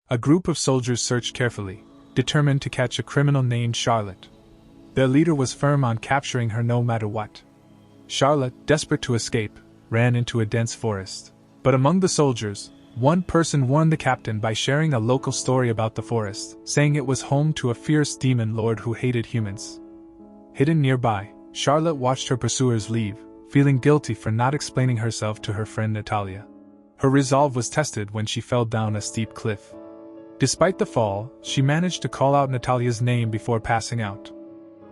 A group of soldiers searched carefully, determined to catch a criminal named Charlotte. Their leader was firm on capturing her no matter what. Charlotte, desperate to escape, ran into a dense forest. But among the soldiers, one person warned the captain by sharing a local story about the forest, saying it was home to a fierce demon lord who hated humans. Hidden nearby, Charlotte watched her pursuers leave, feeling guilty for not explaining herself to her friend Natalia. Her resolve was tested when she fell down a steep cliff. Despite the fall, she managed to call out Natalia's name before passing out.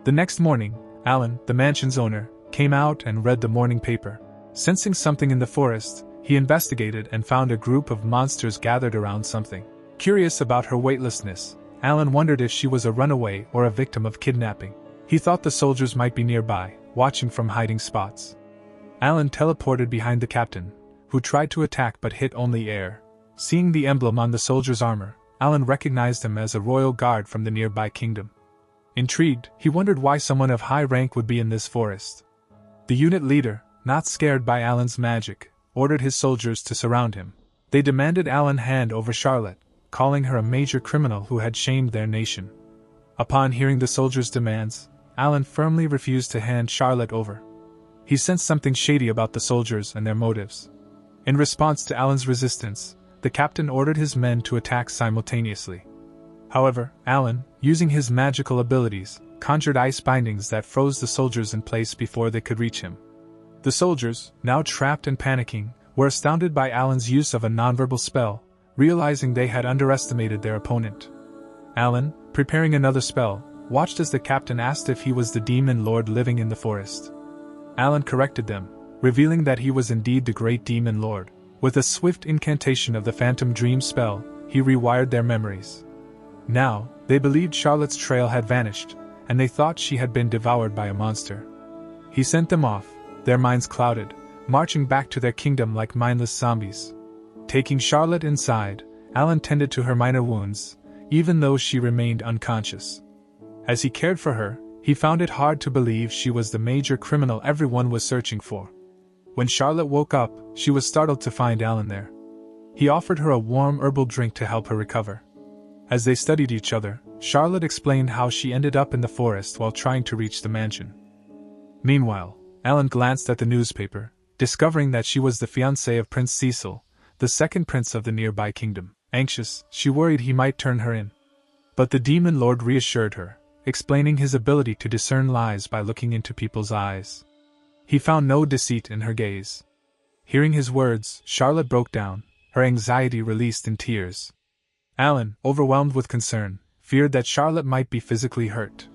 The next morning, Alan, the mansion's owner, came out and read the morning paper. Sensing something in the forest, he investigated and found a group of monsters gathered around something. Curious about her weightlessness, Alan wondered if she was a runaway or a victim of kidnapping. He thought the soldiers might be nearby, watching from hiding spots. Alan teleported behind the captain, who tried to attack but hit only air. Seeing the emblem on the soldier's armor, Alan recognized him as a royal guard from the nearby kingdom. Intrigued, he wondered why someone of high rank would be in this forest. The unit leader, not scared by Alan's magic, ordered his soldiers to surround him. They demanded Alan hand over Charlotte, calling her a major criminal who had shamed their nation. Upon hearing the soldiers' demands, Alan firmly refused to hand Charlotte over. He sensed something shady about the soldiers and their motives. In response to Alan's resistance, the captain ordered his men to attack simultaneously. However, Alan, using his magical abilities, conjured ice bindings that froze the soldiers in place before they could reach him. The soldiers, now trapped and panicking, were astounded by Alan's use of a nonverbal spell, realizing they had underestimated their opponent. Alan, preparing another spell, watched as the captain asked if he was the demon lord living in the forest. Alan corrected them, revealing that he was indeed the great demon lord. With a swift incantation of the phantom dream spell, he rewired their memories. Now, they believed Charlotte's trail had vanished, and they thought she had been devoured by a monster. He sent them off, their minds clouded, marching back to their kingdom like mindless zombies. Taking Charlotte inside, Alan tended to her minor wounds, even though she remained unconscious. As he cared for her, he found it hard to believe she was the major criminal everyone was searching for. When Charlotte woke up, she was startled to find Alan there. He offered her a warm herbal drink to help her recover. As they studied each other, Charlotte explained how she ended up in the forest while trying to reach the mansion. Meanwhile, Alan glanced at the newspaper, discovering that she was the fiancée of Prince Cecil, the second prince of the nearby kingdom. Anxious, she worried he might turn her in. But the demon lord reassured her, explaining his ability to discern lies by looking into people's eyes. He found no deceit in her gaze. Hearing his words, Charlotte broke down, her anxiety released in tears. Alan, overwhelmed with concern, feared that Charlotte might be physically hurt.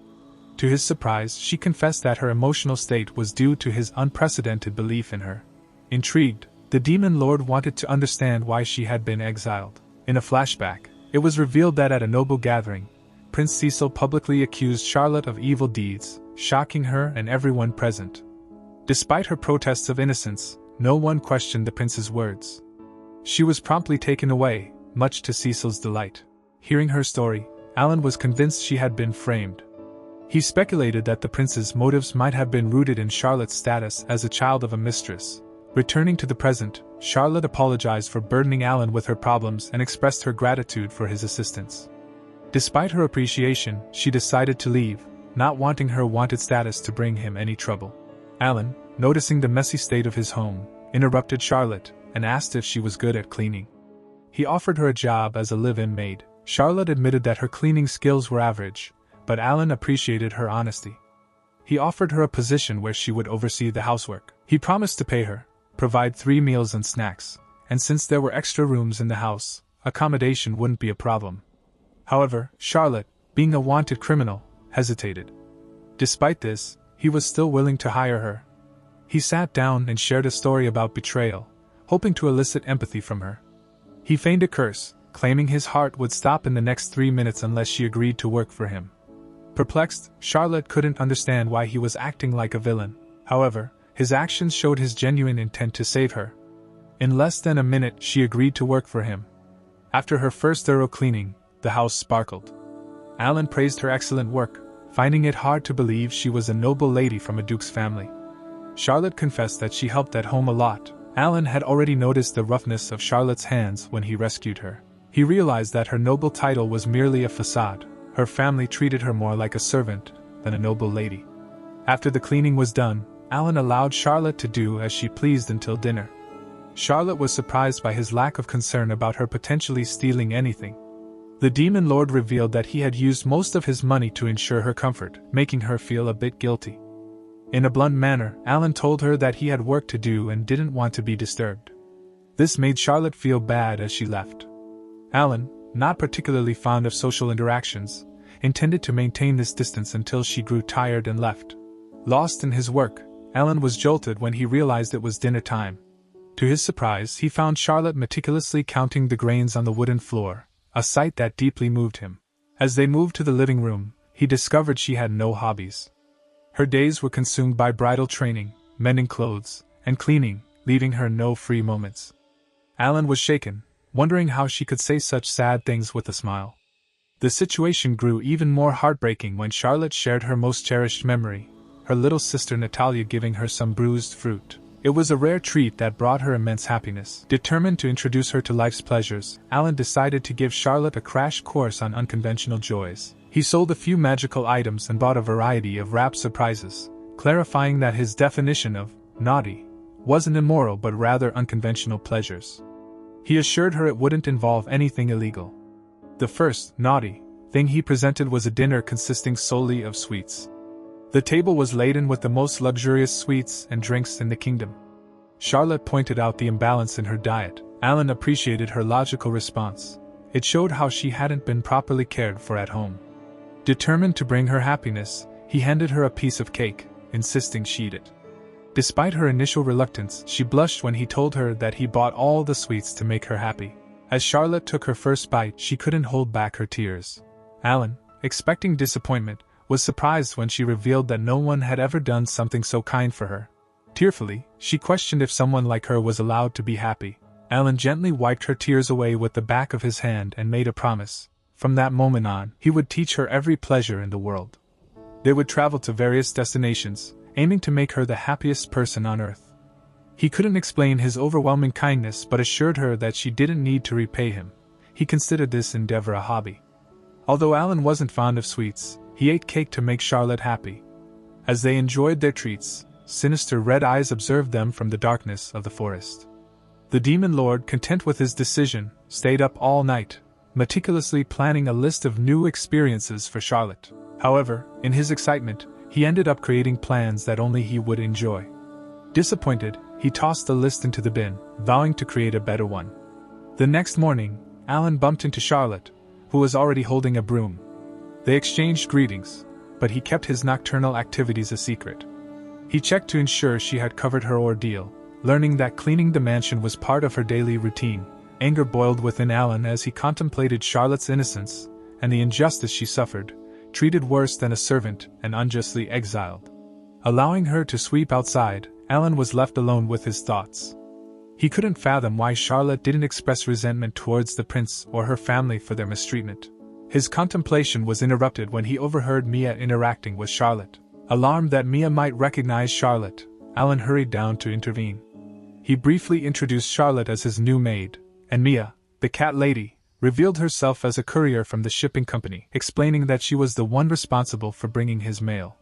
To his surprise, she confessed that her emotional state was due to his unprecedented belief in her. Intrigued, the demon lord wanted to understand why she had been exiled. In a flashback, it was revealed that at a noble gathering, Prince Cecil publicly accused Charlotte of evil deeds, shocking her and everyone present. Despite her protests of innocence, no one questioned the prince's words. She was promptly taken away, much to Cecil's delight. Hearing her story, Alan was convinced she had been framed. He speculated that the prince's motives might have been rooted in Charlotte's status as a child of a mistress. Returning to the present, Charlotte apologized for burdening Alan with her problems and expressed her gratitude for his assistance. Despite her appreciation, she decided to leave, not wanting her wanted status to bring him any trouble. Alan, noticing the messy state of his home, interrupted Charlotte and asked if she was good at cleaning. He offered her a job as a live-in maid. Charlotte admitted that her cleaning skills were average, but Alan appreciated her honesty. He offered her a position where she would oversee the housework. He promised to pay her, provide 3 meals and snacks, and since there were extra rooms in the house, accommodation wouldn't be a problem. However, Charlotte, being a wanted criminal, hesitated. Despite this, he was still willing to hire her. He sat down and shared a story about betrayal, hoping to elicit empathy from her. He feigned a curse, claiming his heart would stop in the next 3 minutes unless she agreed to work for him. Perplexed, Charlotte couldn't understand why he was acting like a villain. However, his actions showed his genuine intent to save her. In less than a minute, she agreed to work for him. After her first thorough cleaning, the house sparkled. Alan praised her excellent work, finding it hard to believe she was a noble lady from a duke's family. Charlotte confessed that she helped at home a lot. Alan had already noticed the roughness of Charlotte's hands when he rescued her. He realized that her noble title was merely a facade. Her family treated her more like a servant than a noble lady. After the cleaning was done, Alan allowed Charlotte to do as she pleased until dinner. Charlotte was surprised by his lack of concern about her potentially stealing anything. The demon lord revealed that he had used most of his money to ensure her comfort, making her feel a bit guilty. In a blunt manner, Alan told her that he had work to do and didn't want to be disturbed. This made Charlotte feel bad as she left. Alan, not particularly fond of social interactions, intended to maintain this distance until she grew tired and left. Lost in his work, Alan was jolted when he realized it was dinner time. To his surprise, he found Charlotte meticulously counting the grains on the wooden floor, a sight that deeply moved him. As they moved to the living room, he discovered she had no hobbies. Her days were consumed by bridal training, mending clothes, and cleaning, leaving her no free moments. Alan was shaken, wondering how she could say such sad things with a smile. The situation grew even more heartbreaking when Charlotte shared her most cherished memory, her little sister Natalia giving her some bruised fruit. It was a rare treat that brought her immense happiness. Determined to introduce her to life's pleasures, Alan decided to give Charlotte a crash course on unconventional joys. He sold a few magical items and bought a variety of wrapped surprises, clarifying that his definition of naughty wasn't immoral but rather unconventional pleasures. He assured her it wouldn't involve anything illegal. The first naughty thing he presented was a dinner consisting solely of sweets. The table was laden with the most luxurious sweets and drinks in the kingdom. Charlotte pointed out the imbalance in her diet. Alan appreciated her logical response. It showed how she hadn't been properly cared for at home. Determined to bring her happiness, he handed her a piece of cake, insisting she eat it. Despite her initial reluctance, she blushed when he told her that he bought all the sweets to make her happy. As Charlotte took her first bite, she couldn't hold back her tears. Alan, expecting disappointment, was surprised when she revealed that no one had ever done something so kind for her. Tearfully, she questioned if someone like her was allowed to be happy. Alan gently wiped her tears away with the back of his hand and made a promise. From that moment on, he would teach her every pleasure in the world. They would travel to various destinations, aiming to make her the happiest person on earth. He couldn't explain his overwhelming kindness but assured her that she didn't need to repay him. He considered this endeavor a hobby. Although Alan wasn't fond of sweets, he ate cake to make Charlotte happy. As they enjoyed their treats, sinister red eyes observed them from the darkness of the forest. The demon lord, content with his decision, stayed up all night, meticulously planning a list of new experiences for Charlotte. However, in his excitement, he ended up creating plans that only he would enjoy. Disappointed, he tossed the list into the bin, vowing to create a better one. The next morning, Alan bumped into Charlotte, who was already holding a broom. They exchanged greetings, but he kept his nocturnal activities a secret. He checked to ensure she had covered her ordeal, learning that cleaning the mansion was part of her daily routine. Anger boiled within Alan as he contemplated Charlotte's innocence and the injustice she suffered, treated worse than a servant and unjustly exiled. Allowing her to sweep outside, Alan was left alone with his thoughts. He couldn't fathom why Charlotte didn't express resentment towards the prince or her family for their mistreatment. His contemplation was interrupted when he overheard Mia interacting with Charlotte. Alarmed that Mia might recognize Charlotte, Alan hurried down to intervene. He briefly introduced Charlotte as his new maid, and Mia, the cat lady, revealed herself as a courier from the shipping company, explaining that she was the one responsible for bringing his mail.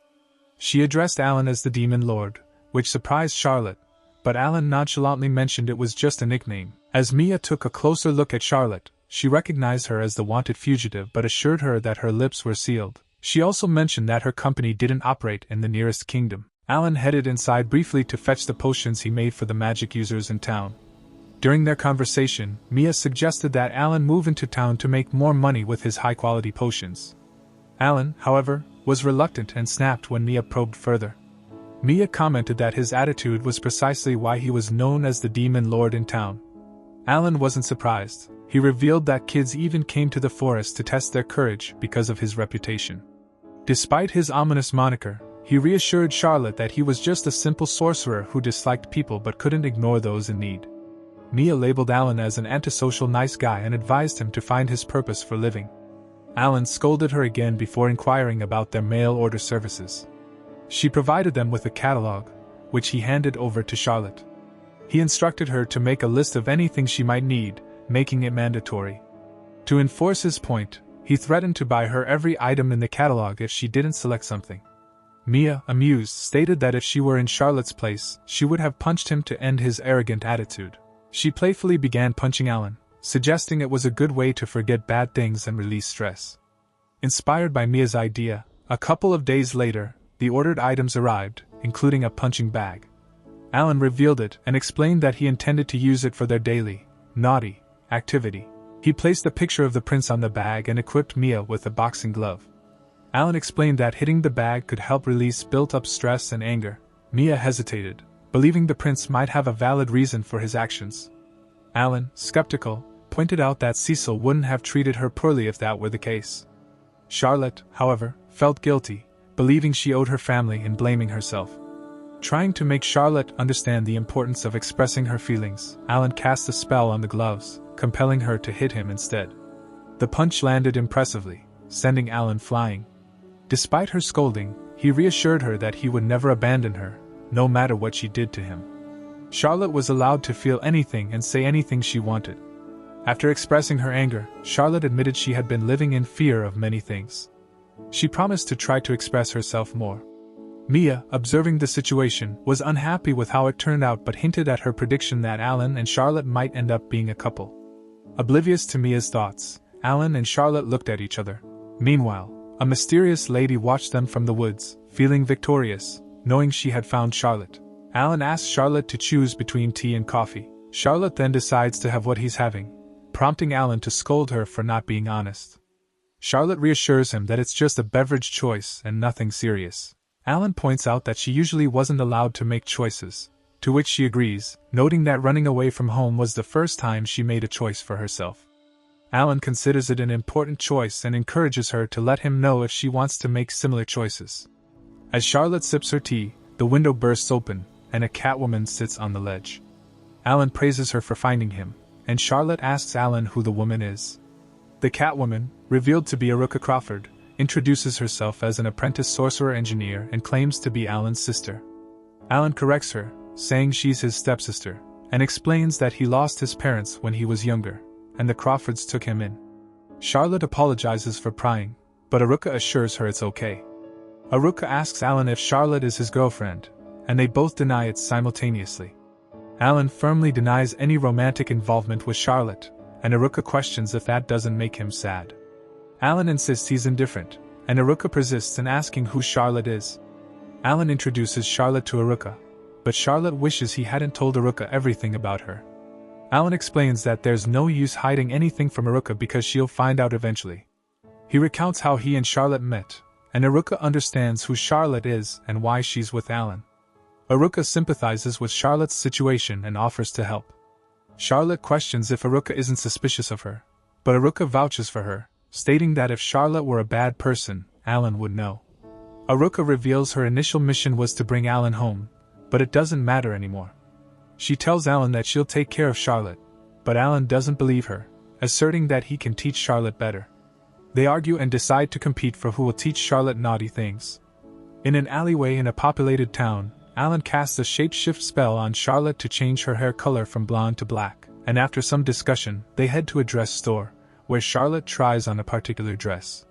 She addressed Alan as the Demon Lord, which surprised Charlotte, but Alan nonchalantly mentioned it was just a nickname. As Mia took a closer look at Charlotte, she recognized her as the wanted fugitive but assured her that her lips were sealed. She also mentioned that her company didn't operate in the nearest kingdom. Alan headed inside briefly to fetch the potions he made for the magic users in town. During their conversation, Mia suggested that Alan move into town to make more money with his high-quality potions. Alan, however, was reluctant and snapped when Mia probed further. Mia commented that his attitude was precisely why he was known as the Demon Lord in town. Alan wasn't surprised. He revealed that kids even came to the forest to test their courage because of his reputation. Despite his ominous moniker, he reassured Charlotte that he was just a simple sorcerer who disliked people but couldn't ignore those in need. Mia labeled Alan as an antisocial nice guy and advised him to find his purpose for living. Alan scolded her again before inquiring about their mail order services. She provided them with a catalog, which he handed over to Charlotte. He instructed her to make a list of anything she might need, making it mandatory. To enforce his point, he threatened to buy her every item in the catalog if she didn't select something. Mia, amused, stated that if she were in Charlotte's place, she would have punched him to end his arrogant attitude. She playfully began punching Alan, suggesting it was a good way to forget bad things and release stress. Inspired by Mia's idea, a couple of days later, the ordered items arrived, including a punching bag. Alan revealed it and explained that he intended to use it for their daily, naughty, activity. He placed a picture of the prince on the bag and equipped Mia with a boxing glove. Alan explained that hitting the bag could help release built-up stress and anger. Mia hesitated, believing the prince might have a valid reason for his actions. Alan, skeptical, pointed out that Cecil wouldn't have treated her poorly if that were the case. Charlotte, however, felt guilty, believing she owed her family and blaming herself. Trying to make Charlotte understand the importance of expressing her feelings, Alan cast a spell on the gloves, compelling her to hit him instead. The punch landed impressively, sending Alan flying. Despite her scolding, he reassured her that he would never abandon her, no matter what she did to him. Charlotte was allowed to feel anything and say anything she wanted. After expressing her anger, Charlotte admitted she had been living in fear of many things. She promised to try to express herself more. Mia, observing the situation, was unhappy with how it turned out but hinted at her prediction that Alan and Charlotte might end up being a couple. Oblivious to Mia's thoughts, Alan and Charlotte looked at each other. Meanwhile, a mysterious lady watched them from the woods, feeling victorious, knowing she had found Charlotte. Alan asks Charlotte to choose between tea and coffee. Charlotte then decides to have what he's having, prompting Alan to scold her for not being honest. Charlotte reassures him that it's just a beverage choice and nothing serious. Alan points out that she usually wasn't allowed to make choices, to which she agrees, noting that running away from home was the first time she made a choice for herself. Alan considers it an important choice and encourages her to let him know if she wants to make similar choices. As Charlotte sips her tea, the window bursts open, and a Catwoman sits on the ledge. Alan praises her for finding him, and Charlotte asks Alan who the woman is. The Catwoman, revealed to be Aruka Crawford, introduces herself as an apprentice sorcerer engineer and claims to be Alan's sister. Alan corrects her, saying she's his stepsister, and explains that he lost his parents when he was younger, and the Crawfords took him in. Charlotte apologizes for prying, but Aruka assures her it's okay. Aruka asks Alan if Charlotte is his girlfriend, and they both deny it simultaneously. Alan firmly denies any romantic involvement with Charlotte, and Aruka questions if that doesn't make him sad. Alan insists he's indifferent, and Aruka persists in asking who Charlotte is. Alan introduces Charlotte to Aruka, but Charlotte wishes he hadn't told Aruka everything about her. Alan explains that there's no use hiding anything from Aruka because she'll find out eventually. He recounts how he and Charlotte met, and Aruka understands who Charlotte is and why she's with Alan. Aruka sympathizes with Charlotte's situation and offers to help. Charlotte questions if Aruka isn't suspicious of her, but Aruka vouches for her, stating that if Charlotte were a bad person, Alan would know. Aruka reveals her initial mission was to bring Alan home, but it doesn't matter anymore. She tells Alan that she'll take care of Charlotte, but Alan doesn't believe her, asserting that he can teach Charlotte better. They argue and decide to compete for who will teach Charlotte naughty things. In an alleyway in a populated town, Alan casts a shapeshift spell on Charlotte to change her hair color from blonde to black, and after some discussion, they head to a dress store, where Charlotte tries on a particular dress.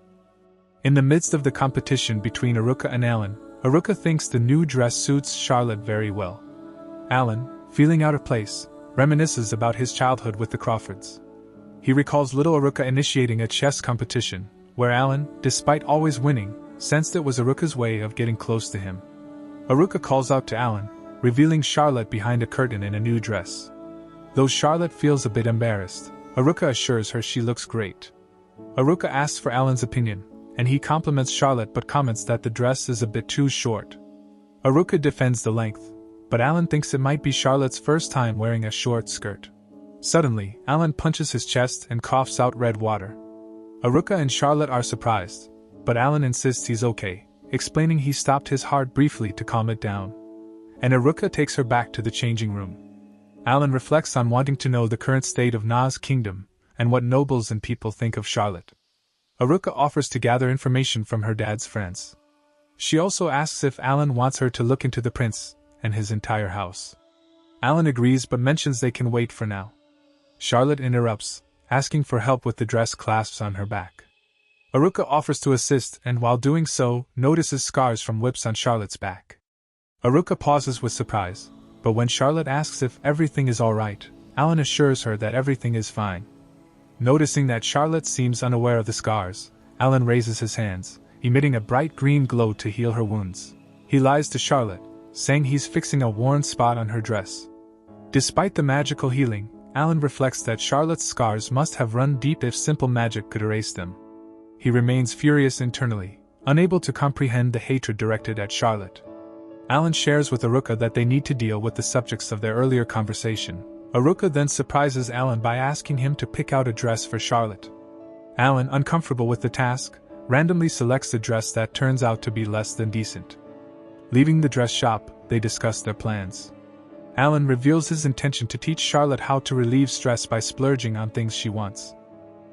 In the midst of the competition between Aruka and Alan, Aruka thinks the new dress suits Charlotte very well. Alan, feeling out of place, reminisces about his childhood with the Crawfords. He recalls little Aruka initiating a chess competition, where Alan, despite always winning, sensed it was Aruka's way of getting close to him. Aruka calls out to Alan, revealing Charlotte behind a curtain in a new dress. Though Charlotte feels a bit embarrassed, Aruka assures her she looks great. Aruka asks for Alan's opinion, and he compliments Charlotte but comments that the dress is a bit too short. Aruka defends the length, but Alan thinks it might be Charlotte's first time wearing a short skirt. Suddenly, Alan punches his chest and coughs out red water. Aruka and Charlotte are surprised, but Alan insists he's okay, explaining he stopped his heart briefly to calm it down. And Aruka takes her back to the changing room. Alan reflects on wanting to know the current state of Na's kingdom, and what nobles and people think of Charlotte. Aruka offers to gather information from her dad's friends. She also asks if Alan wants her to look into the prince and his entire house. Alan agrees but mentions they can wait for now. Charlotte interrupts, asking for help with the dress clasps on her back. Aruka offers to assist and while doing so, notices scars from whips on Charlotte's back. Aruka pauses with surprise, but when Charlotte asks if everything is alright, Alan assures her that everything is fine. Noticing that Charlotte seems unaware of the scars, Alan raises his hands, emitting a bright green glow to heal her wounds. He lies to Charlotte, saying he's fixing a worn spot on her dress. Despite the magical healing, Alan reflects that Charlotte's scars must have run deep if simple magic could erase them. He remains furious internally, unable to comprehend the hatred directed at Charlotte. Alan shares with Aruka that they need to deal with the subjects of their earlier conversation. Aruka then surprises Alan by asking him to pick out a dress for Charlotte. Alan, uncomfortable with the task, randomly selects a dress that turns out to be less than decent. Leaving the dress shop, they discuss their plans. Alan reveals his intention to teach Charlotte how to relieve stress by splurging on things she wants.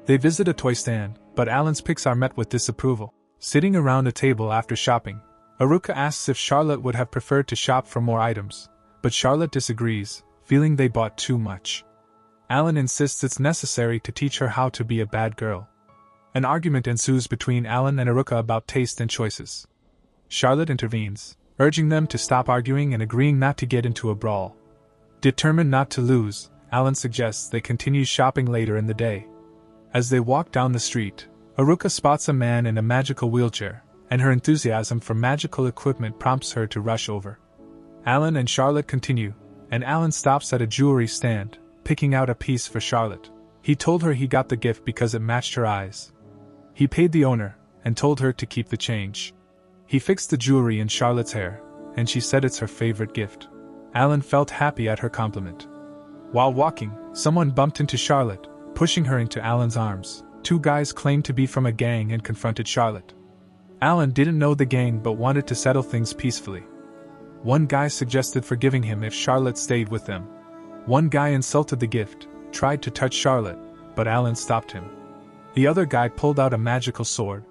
They visit a toy stand, but Alan's picks are met with disapproval. Sitting around a table after shopping, Aruka asks if Charlotte would have preferred to shop for more items, but Charlotte disagrees, feeling they bought too much. Alan insists it's necessary to teach her how to be a bad girl. An argument ensues between Alan and Aruka about taste and choices. Charlotte intervenes, urging them to stop arguing and agreeing not to get into a brawl. Determined not to lose, Alan suggests they continue shopping later in the day. As they walk down the street, Aruka spots a man in a magical wheelchair, and her enthusiasm for magical equipment prompts her to rush over. Alan and Charlotte continue, and Alan stops at a jewelry stand, picking out a piece for Charlotte. He told her he got the gift because it matched her eyes. He paid the owner, and told her to keep the change. He fixed the jewelry in Charlotte's hair, and she said it's her favorite gift. Alan felt happy at her compliment. While walking, someone bumped into Charlotte, pushing her into Alan's arms. Two guys claimed to be from a gang and confronted Charlotte. Alan didn't know the gang but wanted to settle things peacefully. One guy suggested forgiving him if Charlotte stayed with them. One guy insulted the gift, tried to touch Charlotte, but Alan stopped him. The other guy pulled out a magical sword,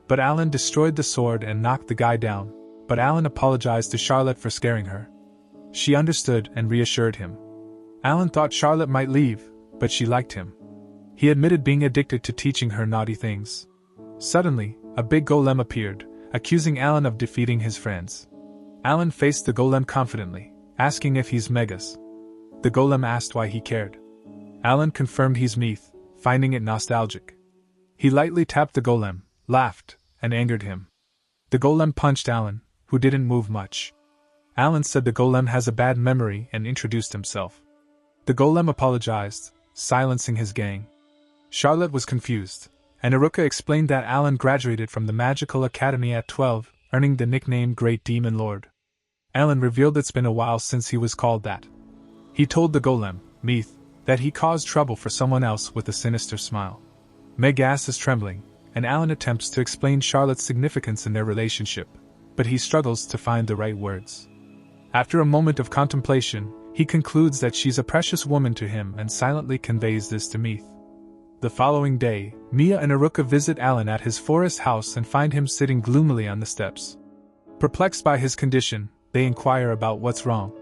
but Alan destroyed the sword and knocked the guy down, but Alan apologized to Charlotte for scaring her. She understood and reassured him. Alan thought Charlotte might leave, but she liked him. He admitted being addicted to teaching her naughty things. Suddenly, a big golem appeared, accusing Alan of defeating his friends. Alan faced the golem confidently, asking if he's Megas. The golem asked why he cared. Alan confirmed he's Meath, finding it nostalgic. He lightly tapped the golem, laughed, and angered him. The golem punched Alan, who didn't move much. Alan said the golem has a bad memory and introduced himself. The golem apologized, silencing his gang. Charlotte was confused, and Aruka explained that Alan graduated from the Magical Academy at 12, earning the nickname Great Demon Lord. Alan revealed it's been a while since he was called that. He told the golem, Meath, that he caused trouble for someone else with a sinister smile. Megas is trembling, and Alan attempts to explain Charlotte's significance in their relationship, but he struggles to find the right words. After a moment of contemplation, he concludes that she's a precious woman to him and silently conveys this to Meath. The following day, Mia and Aruka visit Alan at his forest house and find him sitting gloomily on the steps. Perplexed by his condition, they inquire about what's wrong.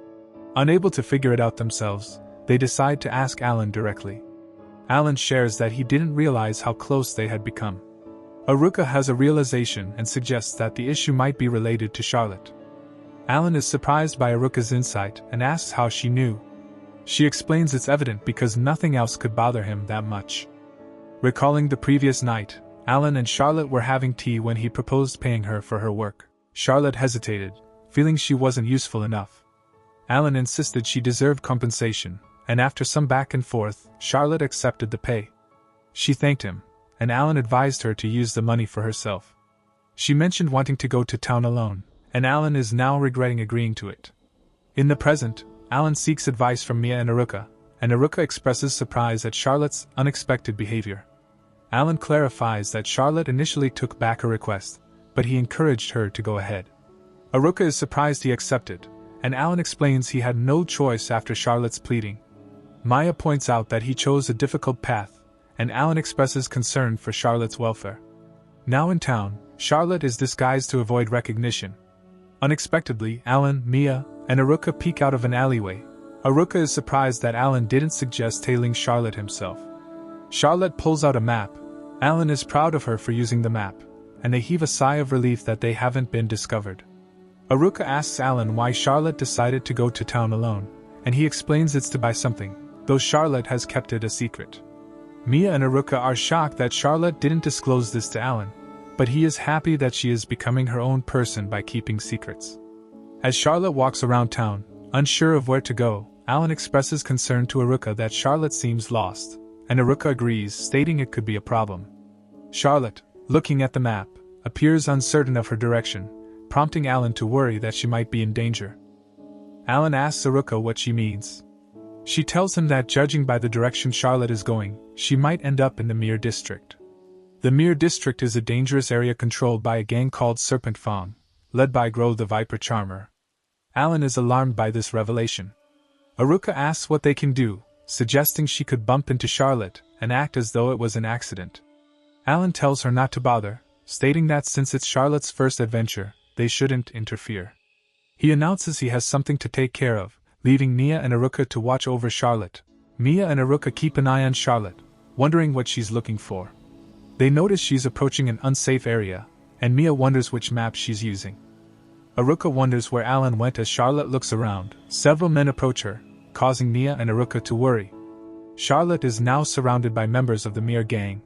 Unable to figure it out themselves, they decide to ask Alan directly. Alan shares that he didn't realize how close they had become. Aruka has a realization and suggests that the issue might be related to Charlotte. Alan is surprised by Aruka's insight and asks how she knew. She explains it's evident because nothing else could bother him that much. Recalling the previous night, Alan and Charlotte were having tea when he proposed paying her for her work. Charlotte hesitated, feeling she wasn't useful enough. Alan insisted she deserved compensation, and after some back and forth, Charlotte accepted the pay. She thanked him, and Alan advised her to use the money for herself. She mentioned wanting to go to town alone, and Alan is now regretting agreeing to it. In the present, Alan seeks advice from Mia and Aruka expresses surprise at Charlotte's unexpected behavior. Alan clarifies that Charlotte initially took back her request, but he encouraged her to go ahead. Aruka is surprised he accepted, and Alan explains he had no choice after Charlotte's pleading. Maya points out that he chose a difficult path, and Alan expresses concern for Charlotte's welfare. Now in town, Charlotte is disguised to avoid recognition. Unexpectedly, Alan, Mia, and Aruka peek out of an alleyway. Aruka is surprised that Alan didn't suggest tailing Charlotte himself. Charlotte pulls out a map. Alan is proud of her for using the map, and they heave a sigh of relief that they haven't been discovered. Aruka asks Alan why Charlotte decided to go to town alone, and he explains it's to buy something, though Charlotte has kept it a secret. Mia and Aruka are shocked that Charlotte didn't disclose this to Alan, but he is happy that she is becoming her own person by keeping secrets. As Charlotte walks around town, unsure of where to go, Alan expresses concern to Aruka that Charlotte seems lost, and Aruka agrees, stating it could be a problem. Charlotte, looking at the map, appears uncertain of her direction, prompting Alan to worry that she might be in danger. Alan asks Aruka what she means. She tells him that judging by the direction Charlotte is going, she might end up in the Mere District. The Mere District is a dangerous area controlled by a gang called Serpent Fang, led by Gro the Viper Charmer. Alan is alarmed by this revelation. Aruka asks what they can do, suggesting she could bump into Charlotte and act as though it was an accident. Alan tells her not to bother, stating that since it's Charlotte's first adventure, they shouldn't interfere. He announces he has something to take care of, leaving Mia and Aruka to watch over Charlotte. Mia and Aruka keep an eye on Charlotte, wondering what she's looking for. They notice she's approaching an unsafe area, and Mia wonders which map she's using. Aruka wonders where Alan went as Charlotte looks around. Several men approach her, causing Mia and Aruka to worry. Charlotte is now surrounded by members of the Mere gang.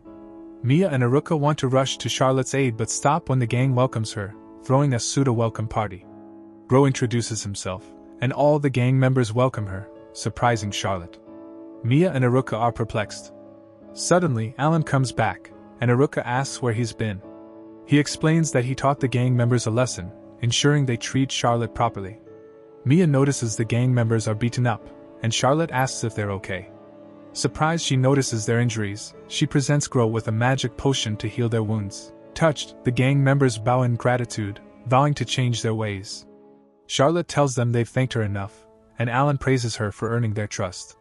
Mia and Aruka want to rush to Charlotte's aid but stop when the gang welcomes her, throwing a pseudo-welcome party. Gro introduces himself, and all the gang members welcome her, surprising Charlotte. Mia and Aruka are perplexed. Suddenly, Alan comes back, and Aruka asks where he's been. He explains that he taught the gang members a lesson, ensuring they treat Charlotte properly. Mia notices the gang members are beaten up, and Charlotte asks if they're okay. Surprised she notices their injuries, she presents Gro with a magic potion to heal their wounds. Touched, the gang members bow in gratitude, vowing to change their ways. Charlotte tells them they've thanked her enough, and Alan praises her for earning their trust.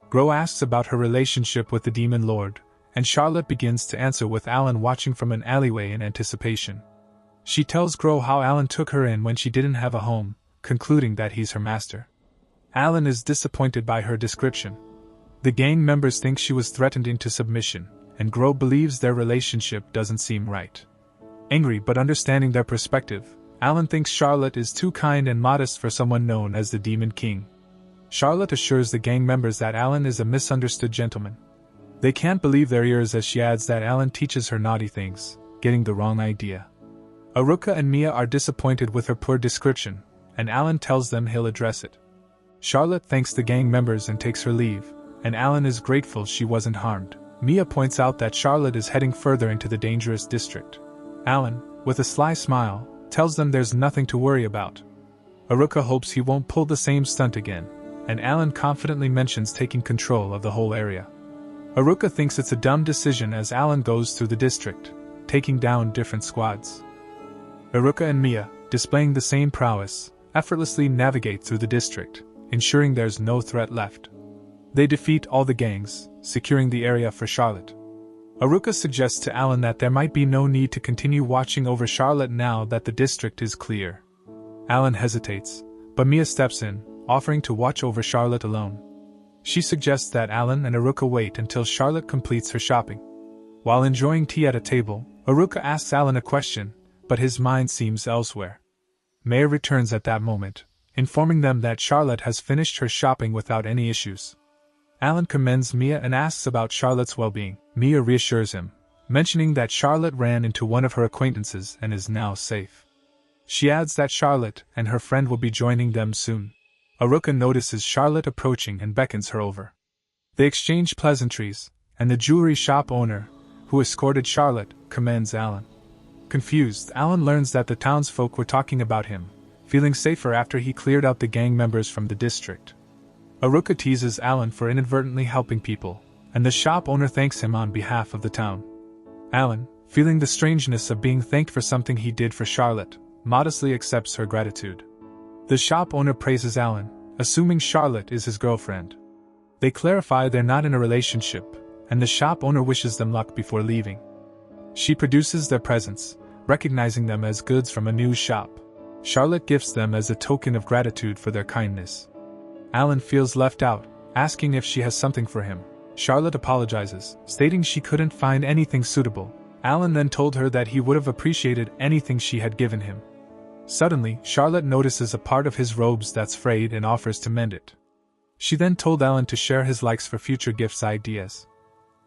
Gro asks about her relationship with the Demon Lord, and Charlotte begins to answer with Alan watching from an alleyway in anticipation. She tells Gro how Alan took her in when she didn't have a home, concluding that he's her master. Alan is disappointed by her description. The gang members think she was threatened into submission, and Gro believes their relationship doesn't seem right. Angry but understanding their perspective, Alan thinks Charlotte is too kind and modest for someone known as the Demon King. Charlotte assures the gang members that Alan is a misunderstood gentleman. They can't believe their ears as she adds that Alan teaches her naughty things, getting the wrong idea. Aruka and Mia are disappointed with her poor description, and Alan tells them he'll address it. Charlotte thanks the gang members and takes her leave, and Alan is grateful she wasn't harmed. Mia points out that Charlotte is heading further into the dangerous district. Alan, with a sly smile, tells them there's nothing to worry about. Aruka hopes he won't pull the same stunt again, and Alan confidently mentions taking control of the whole area. Aruka thinks it's a dumb decision as Alan goes through the district, taking down different squads. Aruka and Mia, displaying the same prowess, effortlessly navigate through the district, ensuring there's no threat left. They defeat all the gangs, securing the area for Charlotte. Aruka suggests to Alan that there might be no need to continue watching over Charlotte now that the district is clear. Alan hesitates, but Mia steps in, offering to watch over Charlotte alone. She suggests that Alan and Aruka wait until Charlotte completes her shopping. While enjoying tea at a table, Aruka asks Alan a question, but his mind seems elsewhere. Maya returns at that moment, informing them that Charlotte has finished her shopping without any issues. Alan commends Mia and asks about Charlotte's well-being. Mia reassures him, mentioning that Charlotte ran into one of her acquaintances and is now safe. She adds that Charlotte and her friend will be joining them soon. Aruka notices Charlotte approaching and beckons her over. They exchange pleasantries, and the jewelry shop owner, who escorted Charlotte, commends Alan. Confused, Alan learns that the townsfolk were talking about him, feeling safer after he cleared out the gang members from the district. Aruka teases Alan for inadvertently helping people, and the shop owner thanks him on behalf of the town. Alan, feeling the strangeness of being thanked for something he did for Charlotte, modestly accepts her gratitude. The shop owner praises Alan, assuming Charlotte is his girlfriend. They clarify they're not in a relationship, and the shop owner wishes them luck before leaving. She produces their presents, recognizing them as goods from a new shop. Charlotte gifts them as a token of gratitude for their kindness. Alan feels left out, asking if she has something for him. Charlotte apologizes, stating she couldn't find anything suitable. Alan then told her that he would have appreciated anything she had given him. Suddenly, Charlotte notices a part of his robes that's frayed and offers to mend it. She then told Alan to share his likes for future gifts ideas.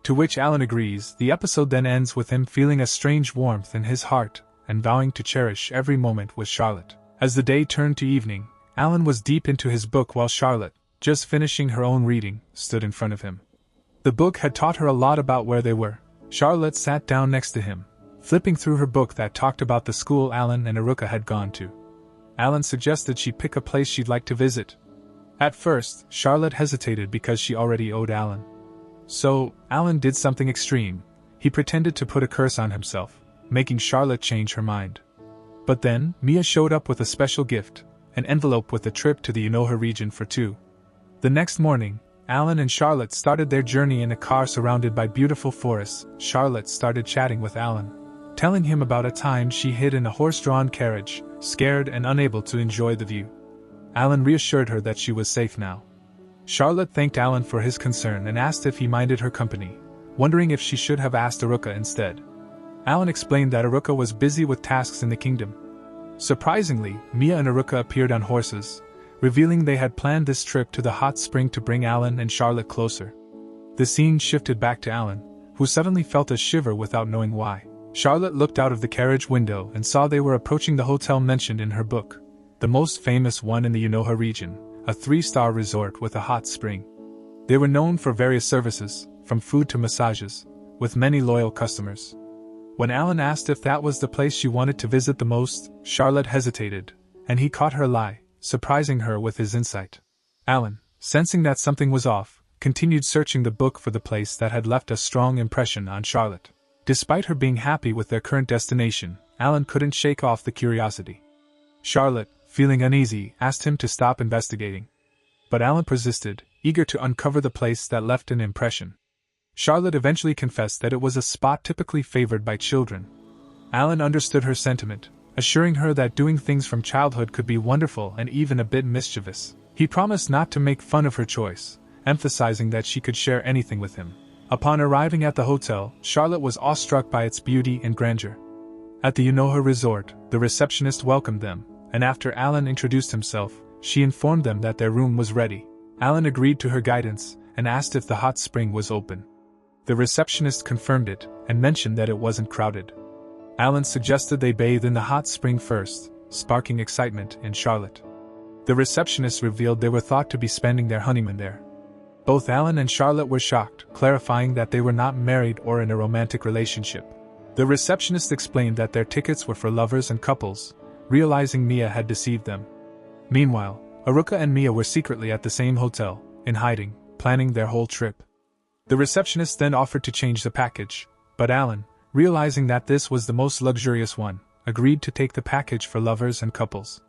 To which Alan agrees. The episode then ends with him feeling a strange warmth in his heart and vowing to cherish every moment with Charlotte. As the day turned to evening, Alan was deep into his book while Charlotte, just finishing her own reading, stood in front of him. The book had taught her a lot about where they were. Charlotte sat down next to him, flipping through her book that talked about the school Alan and Aruka had gone to. Alan suggested she pick a place she'd like to visit. At first, Charlotte hesitated because she already owed Alan. So, Alan did something extreme. He pretended to put a curse on himself, making Charlotte change her mind. But then, Mia showed up with a special gift, an envelope with a trip to the Unoha region for two. The next morning, Alan and Charlotte started their journey in a car surrounded by beautiful forests. Charlotte started chatting with Alan, telling him about a time she hid in a horse-drawn carriage, scared and unable to enjoy the view. Alan reassured her that she was safe now. Charlotte thanked Alan for his concern and asked if he minded her company, wondering if she should have asked Aruka instead. Alan explained that Aruka was busy with tasks in the kingdom. Surprisingly, Mia and Aruka appeared on horses, revealing they had planned this trip to the hot spring to bring Alan and Charlotte closer. The scene shifted back to Alan, who suddenly felt a shiver without knowing why. Charlotte looked out of the carriage window and saw they were approaching the hotel mentioned in her book, the most famous one in the Unoha region, a 3-star resort with a hot spring. They were known for various services, from food to massages, with many loyal customers. When Alan asked if that was the place she wanted to visit the most, Charlotte hesitated, and he caught her lie, surprising her with his insight. Alan, sensing that something was off, continued searching the book for the place that had left a strong impression on Charlotte. Despite her being happy with their current destination, Alan couldn't shake off the curiosity. Charlotte, feeling uneasy, asked him to stop investigating. But Alan persisted, eager to uncover the place that left an impression. Charlotte eventually confessed that it was a spot typically favored by children. Alan understood her sentiment, assuring her that doing things from childhood could be wonderful and even a bit mischievous. He promised not to make fun of her choice, emphasizing that she could share anything with him. Upon arriving at the hotel, Charlotte was awestruck by its beauty and grandeur. At the Unoha resort, the receptionist welcomed them, and after Alan introduced himself, she informed them that their room was ready. Alan agreed to her guidance and asked if the hot spring was open. The receptionist confirmed it and mentioned that it wasn't crowded. Alan suggested they bathe in the hot spring first, sparking excitement in Charlotte. The receptionist revealed they were thought to be spending their honeymoon there. Both Alan and Charlotte were shocked, clarifying that they were not married or in a romantic relationship. The receptionist explained that their tickets were for lovers and couples, realizing Mia had deceived them. Meanwhile, Aruka and Mia were secretly at the same hotel, in hiding, planning their whole trip. The receptionist then offered to change the package, but Alan, realizing that this was the most luxurious one, agreed to take the package for lovers and couples.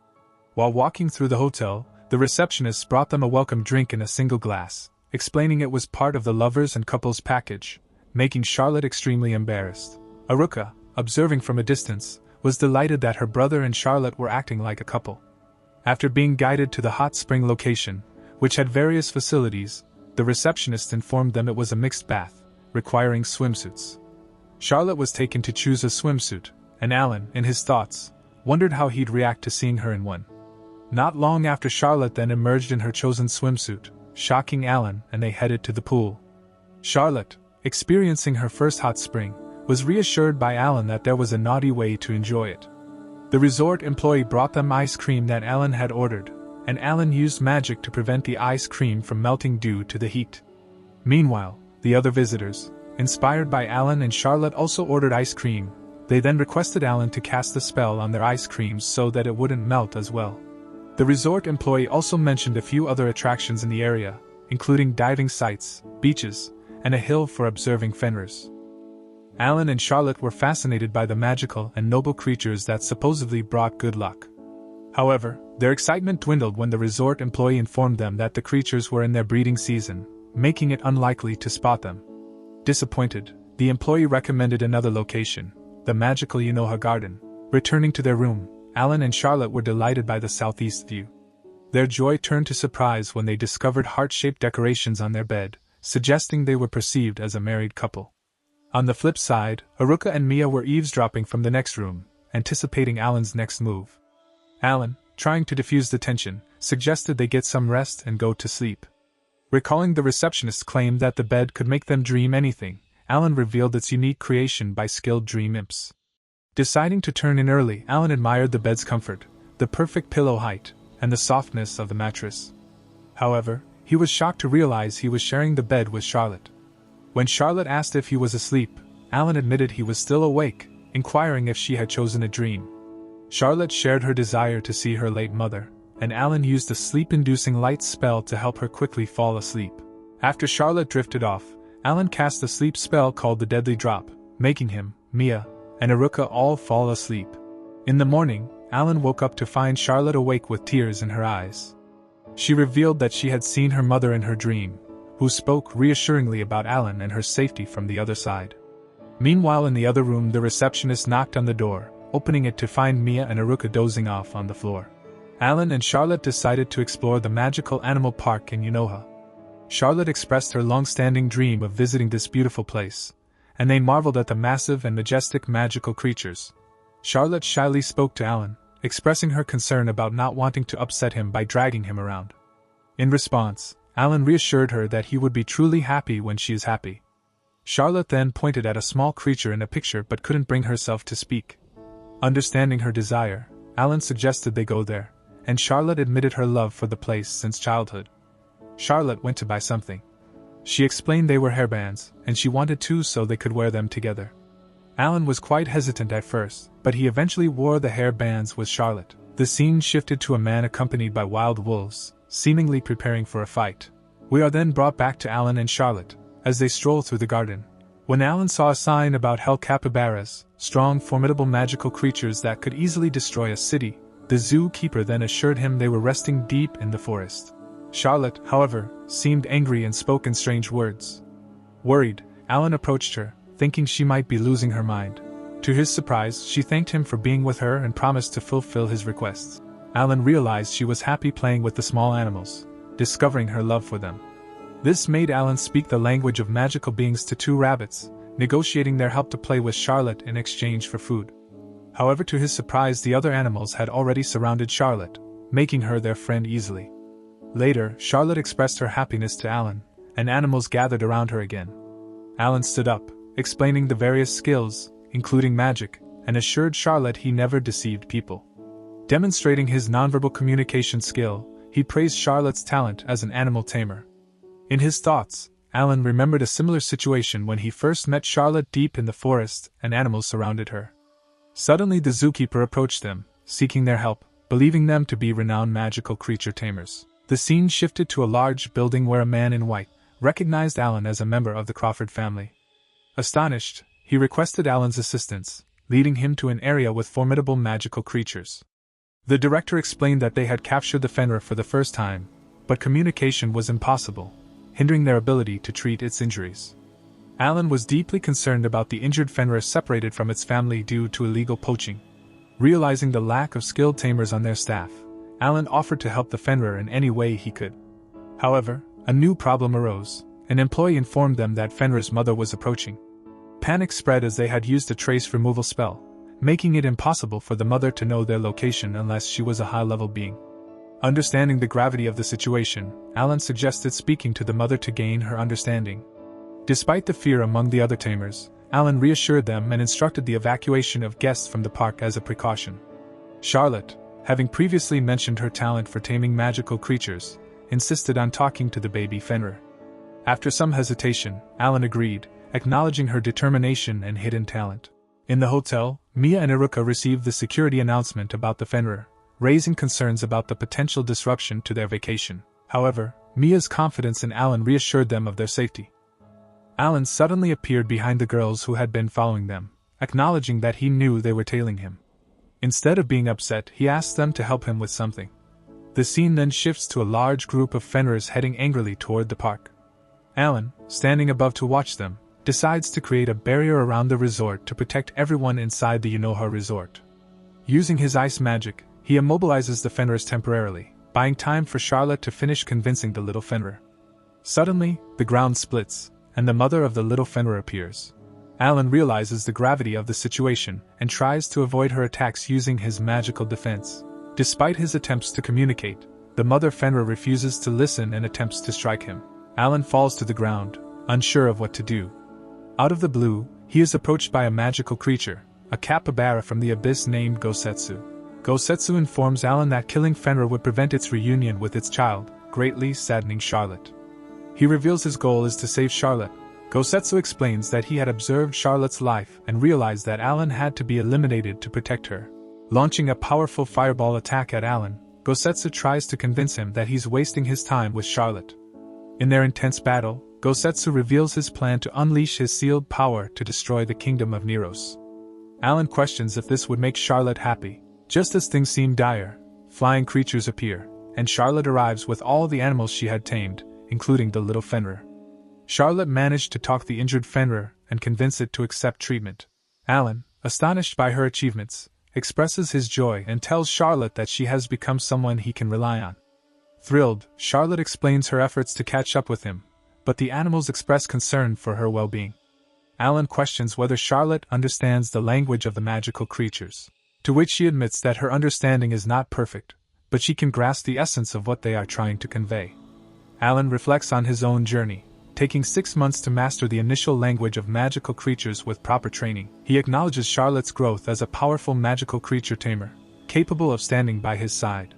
While walking through the hotel, the receptionist brought them a welcome drink in a single glass, explaining it was part of the lovers and couples package, making Charlotte extremely embarrassed. Aruka, observing from a distance, was delighted that her brother and Charlotte were acting like a couple. After being guided to the hot spring location, which had various facilities, the receptionist informed them it was a mixed bath, requiring swimsuits. Charlotte was taken to choose a swimsuit, and Alan, in his thoughts, wondered how he'd react to seeing her in one. Not long after, Charlotte then emerged in her chosen swimsuit, shocking Alan, and they headed to the pool. Charlotte, experiencing her first hot spring, was reassured by Alan that there was a naughty way to enjoy it. The resort employee brought them ice cream that Alan had ordered, and Alan used magic to prevent the ice cream from melting due to the heat. Meanwhile, the other visitors, inspired by Alan and Charlotte, also ordered ice cream. They then requested Alan to cast a spell on their ice creams so that it wouldn't melt as well. The resort employee also mentioned a few other attractions in the area, including diving sites, beaches, and a hill for observing fenris. Alan and Charlotte were fascinated by the magical and noble creatures that supposedly brought good luck. However, their excitement dwindled when the resort employee informed them that the creatures were in their breeding season, making it unlikely to spot them. Disappointed, the employee recommended another location, the magical Unoha garden. Returning to their room, Alan and Charlotte were delighted by the southeast view. Their joy turned to surprise when they discovered heart-shaped decorations on their bed, suggesting they were perceived as a married couple. On the flip side, Aruka and Mia were eavesdropping from the next room, anticipating Alan's next move. Alan, trying to diffuse the tension, suggested they get some rest and go to sleep. Recalling the receptionist's claim that the bed could make them dream anything, Alan revealed its unique creation by skilled dream imps. Deciding to turn in early, Alan admired the bed's comfort, the perfect pillow height, and the softness of the mattress. However, he was shocked to realize he was sharing the bed with Charlotte. When Charlotte asked if he was asleep, Alan admitted he was still awake, inquiring if she had chosen a dream. Charlotte shared her desire to see her late mother, and Alan used a sleep-inducing light spell to help her quickly fall asleep. After Charlotte drifted off, Alan cast a sleep spell called the Deadly Drop, making him, Mia, and Aruka all fall asleep. In the morning, Alan woke up to find Charlotte awake with tears in her eyes. She revealed that she had seen her mother in her dream, who spoke reassuringly about Alan and her safety from the other side. Meanwhile, in the other room, the receptionist knocked on the door, opening it to find Mia and Aruka dozing off on the floor. Alan and Charlotte decided to explore the magical animal park in Unoha. Charlotte expressed her long-standing dream of visiting this beautiful place, and they marveled at the massive and majestic magical creatures. Charlotte shyly spoke to Alan, expressing her concern about not wanting to upset him by dragging him around. In response, Alan reassured her that he would be truly happy when she is happy. Charlotte then pointed at a small creature in a picture but couldn't bring herself to speak. Understanding her desire, Alan suggested they go there, and Charlotte admitted her love for the place since childhood. Charlotte went to buy something. She explained they were hairbands, and she wanted two so they could wear them together. Alan was quite hesitant at first, but he eventually wore the hairbands with Charlotte. The scene shifted to a man accompanied by wild wolves, seemingly preparing for a fight. We are then brought back to Alan and Charlotte, as they stroll through the garden. When Alan saw a sign about hell capybaras, strong, formidable magical creatures that could easily destroy a city, the zookeeper then assured him they were resting deep in the forest. Charlotte, however, seemed angry and spoke in strange words. Worried, Alan approached her, thinking she might be losing her mind. To his surprise, she thanked him for being with her and promised to fulfill his requests. Alan realized she was happy playing with the small animals, discovering her love for them. This made Alan speak the language of magical beings to two rabbits, negotiating their help to play with Charlotte in exchange for food. However, to his surprise, the other animals had already surrounded Charlotte, making her their friend easily. Later, Charlotte expressed her happiness to Alan, and animals gathered around her again. Alan stood up, explaining the various skills, including magic, and assured Charlotte he never deceived people. Demonstrating his nonverbal communication skill, he praised Charlotte's talent as an animal tamer. In his thoughts, Alan remembered a similar situation when he first met Charlotte deep in the forest and animals surrounded her. Suddenly the zookeeper approached them, seeking their help, believing them to be renowned magical creature tamers. The scene shifted to a large building where a man in white recognized Alan as a member of the Crawford family. Astonished, he requested Alan's assistance, leading him to an area with formidable magical creatures. The director explained that they had captured the Fenrir for the first time, but communication was impossible, hindering their ability to treat its injuries. Alan was deeply concerned about the injured Fenrir separated from its family due to illegal poaching. Realizing the lack of skilled tamers on their staff, Alan offered to help the Fenrir in any way he could. However, a new problem arose. An employee informed them that Fenrir's mother was approaching. Panic spread as they had used a trace removal spell, making it impossible for the mother to know their location unless she was a high-level being. Understanding the gravity of the situation, Alan suggested speaking to the mother to gain her understanding. Despite the fear among the other tamers, Alan reassured them and instructed the evacuation of guests from the park as a precaution. Charlotte, having previously mentioned her talent for taming magical creatures, insisted on talking to the baby Fenrir. After some hesitation, Alan agreed, acknowledging her determination and hidden talent. In the hotel, Mia and Aruka received the security announcement about the Fenrir, raising concerns about the potential disruption to their vacation. However, Mia's confidence in Alan reassured them of their safety. Alan suddenly appeared behind the girls who had been following them, acknowledging that he knew they were tailing him. Instead of being upset, he asked them to help him with something. The scene then shifts to a large group of Fenrirs heading angrily toward the park. Alan, standing above to watch them, decides to create a barrier around the resort to protect everyone inside the Unoha resort. Using his ice magic, he immobilizes the Fenrirs temporarily, buying time for Charlotte to finish convincing the little Fenrir. Suddenly, the ground splits, and the mother of the little Fenrir appears. Alan realizes the gravity of the situation and tries to avoid her attacks using his magical defense. Despite his attempts to communicate, the mother Fenrir refuses to listen and attempts to strike him. Alan falls to the ground, unsure of what to do. Out of the blue, he is approached by a magical creature, a capybara from the abyss named Gosetsu. Gosetsu informs Alan that killing Fenrir would prevent its reunion with its child, greatly saddening Charlotte. He reveals his goal is to save Charlotte. Gosetsu explains that he had observed Charlotte's life and realized that Alan had to be eliminated to protect her. Launching a powerful fireball attack at Alan, Gosetsu tries to convince him that he's wasting his time with Charlotte. In their intense battle, Gosetsu reveals his plan to unleash his sealed power to destroy the kingdom of Neros. Alan questions if this would make Charlotte happy. Just as things seem dire, flying creatures appear, and Charlotte arrives with all the animals she had tamed, including the little Fenrir. Charlotte managed to talk the injured Fenrir and convince it to accept treatment. Alan, astonished by her achievements, expresses his joy and tells Charlotte that she has become someone he can rely on. Thrilled, Charlotte explains her efforts to catch up with him, but the animals express concern for her well-being. Alan questions whether Charlotte understands the language of the magical creatures, to which she admits that her understanding is not perfect, but she can grasp the essence of what they are trying to convey. Alan reflects on his own journey, taking 6 months to master the initial language of magical creatures with proper training. He acknowledges Charlotte's growth as a powerful magical creature tamer, capable of standing by his side.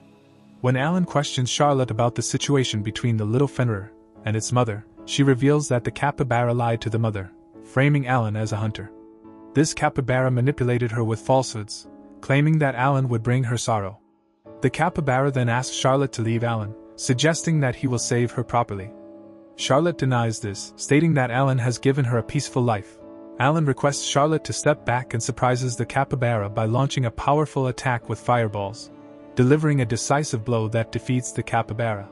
When Alan questions Charlotte about the situation between the little Fenrir and its mother, she reveals that the capybara lied to the mother, framing Alan as a hunter. This capybara manipulated her with falsehoods, claiming that Alan would bring her sorrow. The capybara then asks Charlotte to leave Alan, suggesting that he will save her properly. Charlotte denies this, stating that Alan has given her a peaceful life. Alan requests Charlotte to step back and surprises the capybara by launching a powerful attack with fireballs, delivering a decisive blow that defeats the capybara.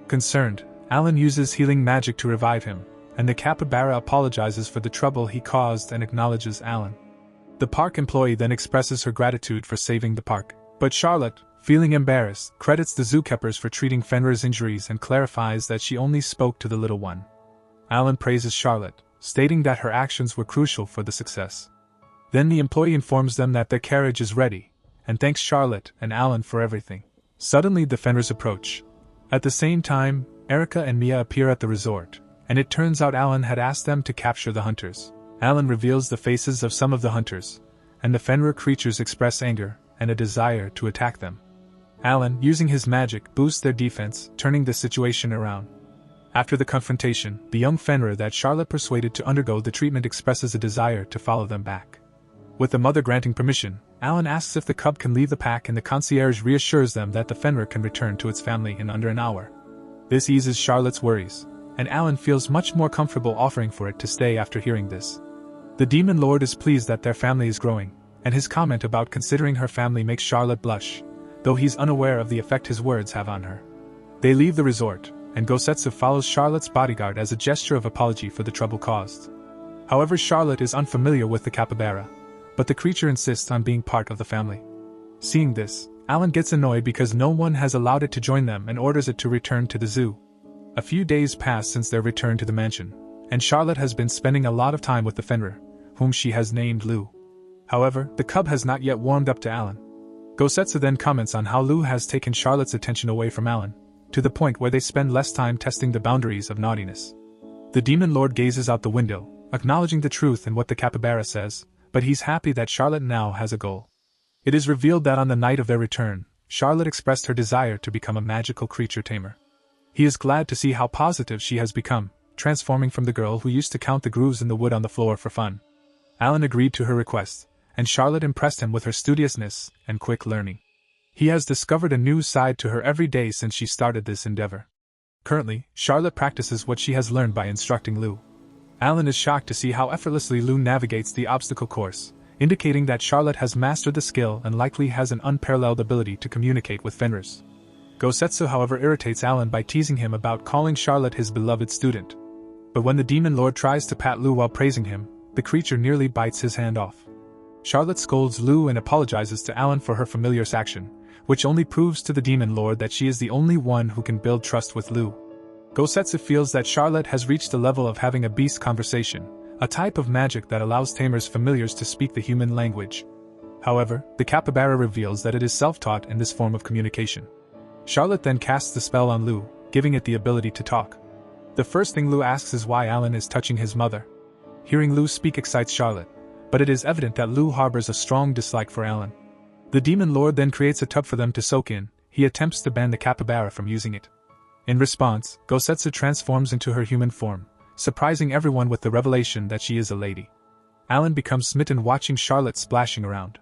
Concerned, Alan uses healing magic to revive him, and the capybara apologizes for the trouble he caused and acknowledges Alan. The park employee then expresses her gratitude for saving the park, but Charlotte, feeling embarrassed, credits the zookeepers for treating Fenrir's injuries and clarifies that she only spoke to the little one. Alan praises Charlotte, stating that her actions were crucial for the success. Then the employee informs them that their carriage is ready, and thanks Charlotte and Alan for everything. Suddenly the Fenrirs approach. At the same time, Erica and Mia appear at the resort, and it turns out Alan had asked them to capture the hunters. Alan reveals the faces of some of the hunters, and the Fenrir creatures express anger and a desire to attack them. Alan, using his magic, boosts their defense, turning the situation around. After the confrontation, the young Fenrir that Charlotte persuaded to undergo the treatment expresses a desire to follow them back. With the mother granting permission, Alan asks if the cub can leave the pack and the concierge reassures them that the Fenrir can return to its family in under an hour. This eases Charlotte's worries, and Alan feels much more comfortable offering for it to stay after hearing this. The Demon Lord is pleased that their family is growing, and his comment about considering her family makes Charlotte blush, though he's unaware of the effect his words have on her. They leave the resort, and Gosetsu follows Charlotte's bodyguard as a gesture of apology for the trouble caused. However, Charlotte is unfamiliar with the capybara, but the creature insists on being part of the family. Seeing this, Alan gets annoyed because no one has allowed it to join them and orders it to return to the zoo. A few days pass since their return to the mansion, and Charlotte has been spending a lot of time with the Fenrir, whom she has named Lou. However, the cub has not yet warmed up to Alan. Gosetsu then comments on how Lou has taken Charlotte's attention away from Alan, to the point where they spend less time testing the boundaries of naughtiness. The Demon Lord gazes out the window, acknowledging the truth in what the capybara says, but he's happy that Charlotte now has a goal. It is revealed that on the night of their return, Charlotte expressed her desire to become a magical creature tamer. He is glad to see how positive she has become, transforming from the girl who used to count the grooves in the wood on the floor for fun. Alan agreed to her request, and Charlotte impressed him with her studiousness and quick learning. He has discovered a new side to her every day since she started this endeavor. Currently, Charlotte practices what she has learned by instructing Lou. Alan is shocked to see how effortlessly Lou navigates the obstacle course, indicating that Charlotte has mastered the skill and likely has an unparalleled ability to communicate with Fenrirs. Gosetsu, however, irritates Alan by teasing him about calling Charlotte his beloved student. But when the Demon Lord tries to pat Lou while praising him, the creature nearly bites his hand off. Charlotte scolds Lou and apologizes to Alan for her familiar action, which only proves to the Demon Lord that she is the only one who can build trust with Lou. Gosetsu feels that Charlotte has reached the level of having a beast conversation, a type of magic that allows tamers familiars to speak the human language. However, the capybara reveals that it is self-taught in this form of communication. Charlotte then casts the spell on Lou, giving it the ability to talk. The first thing Lou asks is why Alan is touching his mother. Hearing Lou speak excites Charlotte, but it is evident that Lou harbors a strong dislike for Alan. The demon lord then creates a tub for them to soak in. He attempts to ban the capybara from using it. In response, Gosetsu transforms into her human form, surprising everyone with the revelation that she is a lady. Alan becomes smitten watching Charlotte splashing around.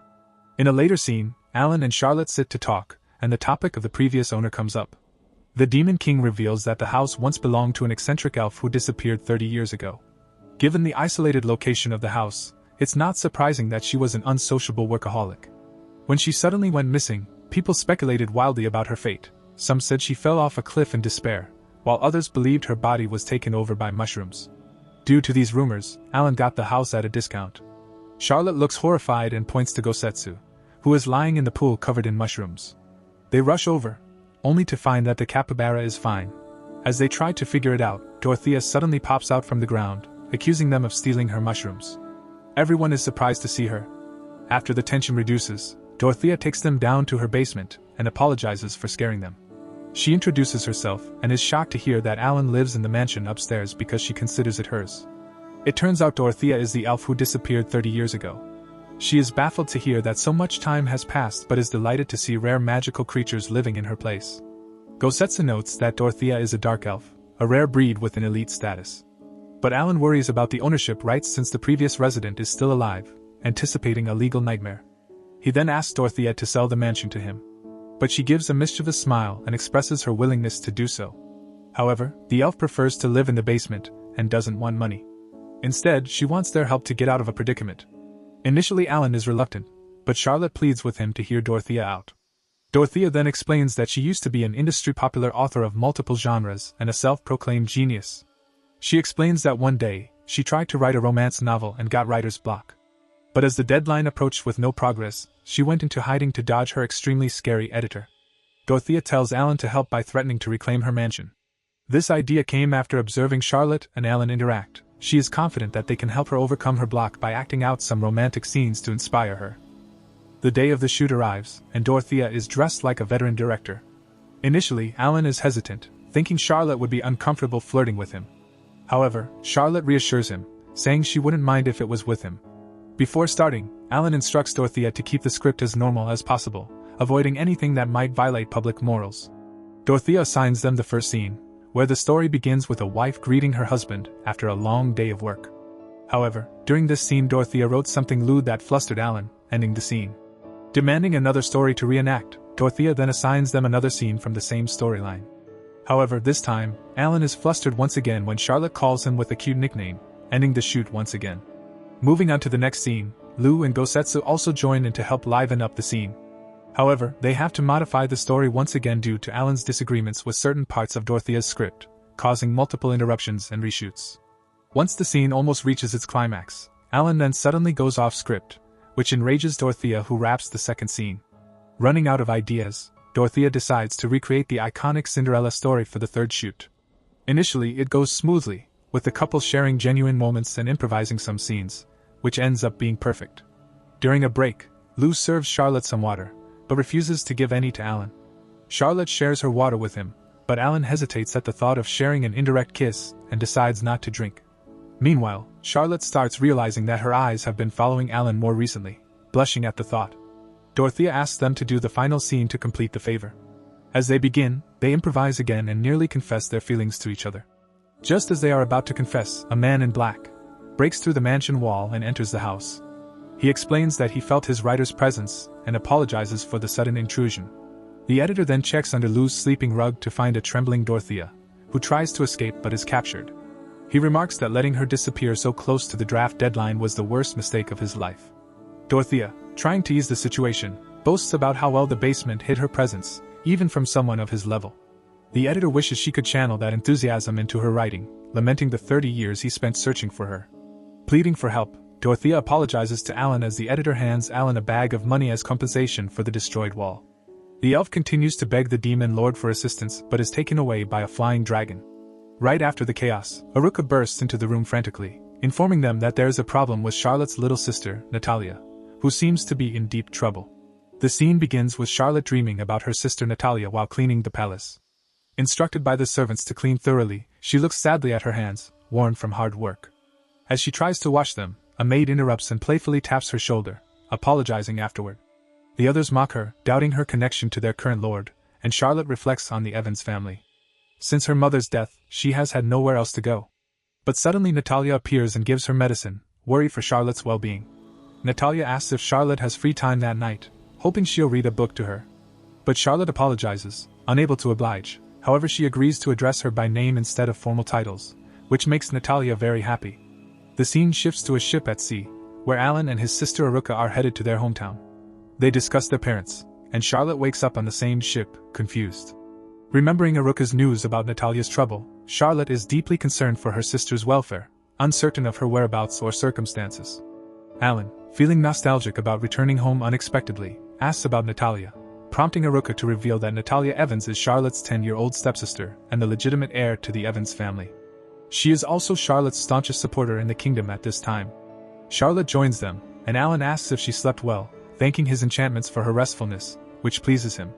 In a later scene, Alan and Charlotte sit to talk, and the topic of the previous owner comes up. The Demon King reveals that the house once belonged to an eccentric elf who disappeared 30 years ago. Given the isolated location of the house, it's not surprising that she was an unsociable workaholic. When she suddenly went missing, people speculated wildly about her fate. Some said she fell off a cliff in despair, while others believed her body was taken over by mushrooms. Due to these rumors, Alan got the house at a discount. Charlotte looks horrified and points to Gosetsu, who is lying in the pool covered in mushrooms. They rush over, only to find that the capybara is fine. As they try to figure it out, Dorothea suddenly pops out from the ground, accusing them of stealing her mushrooms. Everyone is surprised to see her. After the tension reduces, Dorothea takes them down to her basement and apologizes for scaring them. She introduces herself and is shocked to hear that Alan lives in the mansion upstairs because she considers it hers. It turns out Dorothea is the elf who disappeared 30 years ago. She is baffled to hear that so much time has passed but is delighted to see rare magical creatures living in her place. Gosetsu notes that Dorothea is a dark elf, a rare breed with an elite status. But Alan worries about the ownership rights since the previous resident is still alive, anticipating a legal nightmare. He then asks Dorothea to sell the mansion to him. But she gives a mischievous smile and expresses her willingness to do so. However, the elf prefers to live in the basement and doesn't want money. Instead, she wants their help to get out of a predicament. Initially, Alan is reluctant, but Charlotte pleads with him to hear Dorothea out. Dorothea then explains that she used to be an industry-popular author of multiple genres and a self-proclaimed genius. She explains that one day, she tried to write a romance novel and got writer's block. But as the deadline approached with no progress, she went into hiding to dodge her extremely scary editor. Dorothea tells Alan to help by threatening to reclaim her mansion. This idea came after observing Charlotte and Alan interact. She is confident that they can help her overcome her block by acting out some romantic scenes to inspire her. The day of the shoot arrives, and Dorothea is dressed like a veteran director. Initially, Alan is hesitant, thinking Charlotte would be uncomfortable flirting with him. However, Charlotte reassures him, saying she wouldn't mind if it was with him. Before starting, Alan instructs Dorothea to keep the script as normal as possible, avoiding anything that might violate public morals. Dorothea assigns them the first scene, where the story begins with a wife greeting her husband after a long day of work. However, during this scene Dorothea wrote something lewd that flustered Alan, ending the scene. Demanding another story to reenact, Dorothea then assigns them another scene from the same storyline. However, this time, Alan is flustered once again when Charlotte calls him with a cute nickname, ending the shoot once again. Moving on to the next scene, Lou and Gosetsu also join in to help liven up the scene. However, they have to modify the story once again due to Alan's disagreements with certain parts of Dorothea's script, causing multiple interruptions and reshoots. Once the scene almost reaches its climax, Alan then suddenly goes off script, which enrages Dorothea, who wraps the second scene. Running out of ideas, Dorothea decides to recreate the iconic Cinderella story for the third shoot. Initially it goes smoothly, with the couple sharing genuine moments and improvising some scenes, which ends up being perfect. During a break, Lou serves Charlotte some water, but refuses to give any to Alan. Charlotte shares her water with him, but Alan hesitates at the thought of sharing an indirect kiss and decides not to drink. Meanwhile, Charlotte starts realizing that her eyes have been following Alan more recently, blushing at the thought. Dorothea asks them to do the final scene to complete the favor. As they begin, they improvise again and nearly confess their feelings to each other. Just as they are about to confess, a man in black breaks through the mansion wall and enters the house. He explains that he felt his writer's presence and apologizes for the sudden intrusion. The editor then checks under Lou's sleeping rug to find a trembling Dorothea, who tries to escape but is captured. He remarks that letting her disappear so close to the draft deadline was the worst mistake of his life. Dorothea, trying to ease the situation, boasts about how well the basement hid her presence, even from someone of his level. The editor wishes she could channel that enthusiasm into her writing, lamenting the 30 years he spent searching for her. Pleading for help, Dorothea apologizes to Alan as the editor hands Alan a bag of money as compensation for the destroyed wall. The elf continues to beg the demon lord for assistance but is taken away by a flying dragon. Right after the chaos, Aruka bursts into the room frantically, informing them that there is a problem with Charlotte's little sister, Natalia, who seems to be in deep trouble. The scene begins with Charlotte dreaming about her sister Natalia while cleaning the palace. Instructed by the servants to clean thoroughly, she looks sadly at her hands, worn from hard work. As she tries to wash them, a maid interrupts and playfully taps her shoulder, apologizing afterward. The others mock her, doubting her connection to their current lord, and Charlotte reflects on the Evans family. Since her mother's death, she has had nowhere else to go. But suddenly Natalia appears and gives her medicine, worried for Charlotte's well-being. Natalia asks if Charlotte has free time that night, hoping she'll read a book to her. But Charlotte apologizes, unable to oblige. However, she agrees to address her by name instead of formal titles, which makes Natalia very happy. The scene shifts to a ship at sea, where Alan and his sister Aruka are headed to their hometown. They discuss their parents, and Charlotte wakes up on the same ship, confused. Remembering Aruka's news about Natalia's trouble, Charlotte is deeply concerned for her sister's welfare, uncertain of her whereabouts or circumstances. Alan, feeling nostalgic about returning home unexpectedly, asks about Natalia, prompting Aruka to reveal that Natalia Evans is Charlotte's 10-year-old stepsister and the legitimate heir to the Evans family. She is also Charlotte's staunchest supporter in the kingdom at this time. Charlotte joins them, and Alan asks if she slept well, thanking his enchantments for her restfulness, which pleases him.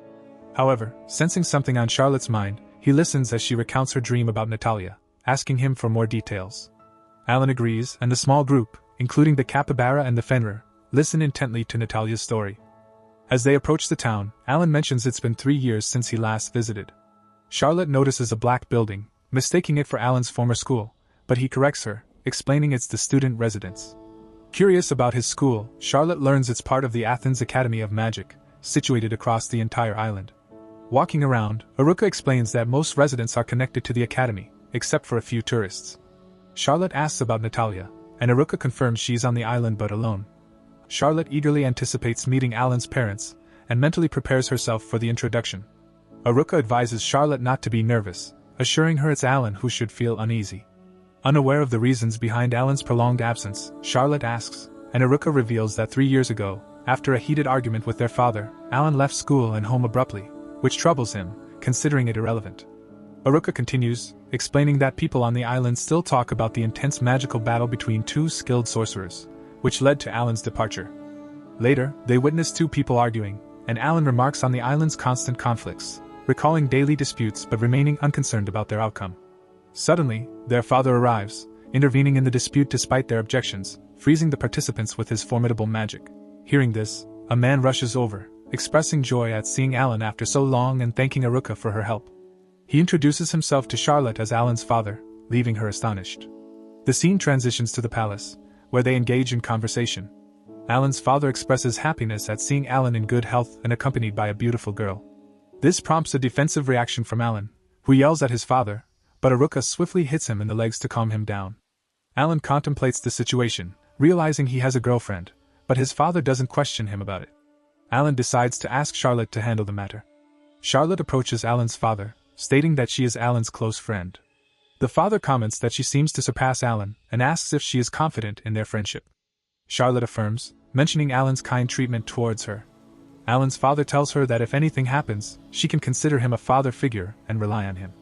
However, sensing something on Charlotte's mind, he listens as she recounts her dream about Natalia, asking him for more details. Alan agrees, and the small group, including the capybara and the fenrir, listen intently to Natalia's story. As they approach the town, Alan mentions it's been 3 years since he last visited. Charlotte notices a black building, mistaking it for Alan's former school, but he corrects her, explaining it's the student residence. Curious about his school, Charlotte learns it's part of the Athens Academy of Magic, situated across the entire island. Walking around, Aruka explains that most residents are connected to the academy, except for a few tourists. Charlotte asks about Natalia, and Aruka confirms she's on the island but alone. Charlotte eagerly anticipates meeting Alan's parents, and mentally prepares herself for the introduction. Aruka advises Charlotte not to be nervous, assuring her it's Alan who should feel uneasy. Unaware of the reasons behind Alan's prolonged absence, Charlotte asks, and Aruka reveals that 3 years ago, after a heated argument with their father, Alan left school and home abruptly, which troubles him, considering it irrelevant. Aruka continues, explaining that people on the island still talk about the intense magical battle between two skilled sorcerers, which led to Alan's departure. Later, they witness two people arguing, and Alan remarks on the island's constant conflicts, recalling daily disputes but remaining unconcerned about their outcome. Suddenly, their father arrives, intervening in the dispute despite their objections, freezing the participants with his formidable magic. Hearing this, a man rushes over, expressing joy at seeing Alan after so long and thanking Aruka for her help. He introduces himself to Charlotte as Alan's father, leaving her astonished. The scene transitions to the palace, where they engage in conversation. Alan's father expresses happiness at seeing Alan in good health and accompanied by a beautiful girl. This prompts a defensive reaction from Alan, who yells at his father, but Aruka swiftly hits him in the legs to calm him down. Alan contemplates the situation, realizing he has a girlfriend, but his father doesn't question him about it. Alan decides to ask Charlotte to handle the matter. Charlotte approaches Alan's father, stating that she is Alan's close friend. The father comments that she seems to surpass Alan, and asks if she is confident in their friendship. Charlotte affirms, mentioning Alan's kind treatment towards her. Alan's father tells her that if anything happens, she can consider him a father figure and rely on him.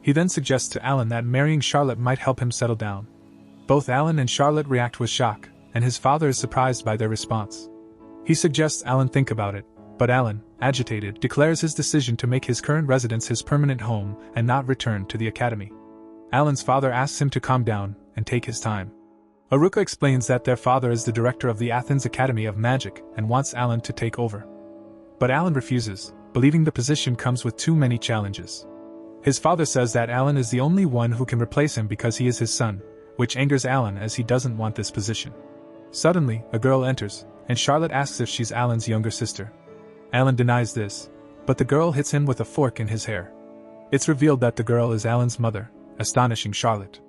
He then suggests to Alan that marrying Charlotte might help him settle down. Both Alan and Charlotte react with shock, and his father is surprised by their response. He suggests Alan think about it, but Alan, agitated, declares his decision to make his current residence his permanent home and not return to the academy. Alan's father asks him to calm down and take his time. Aruka explains that their father is the director of the Athens Academy of Magic and wants Alan to take over. But Alan refuses, believing the position comes with too many challenges. His father says that Alan is the only one who can replace him because he is his son, which angers Alan as he doesn't want this position. Suddenly, a girl enters, and Charlotte asks if she's Alan's younger sister. Alan denies this, but the girl hits him with a fork in his hair. It's revealed that the girl is Alan's mother, astonishing Charlotte.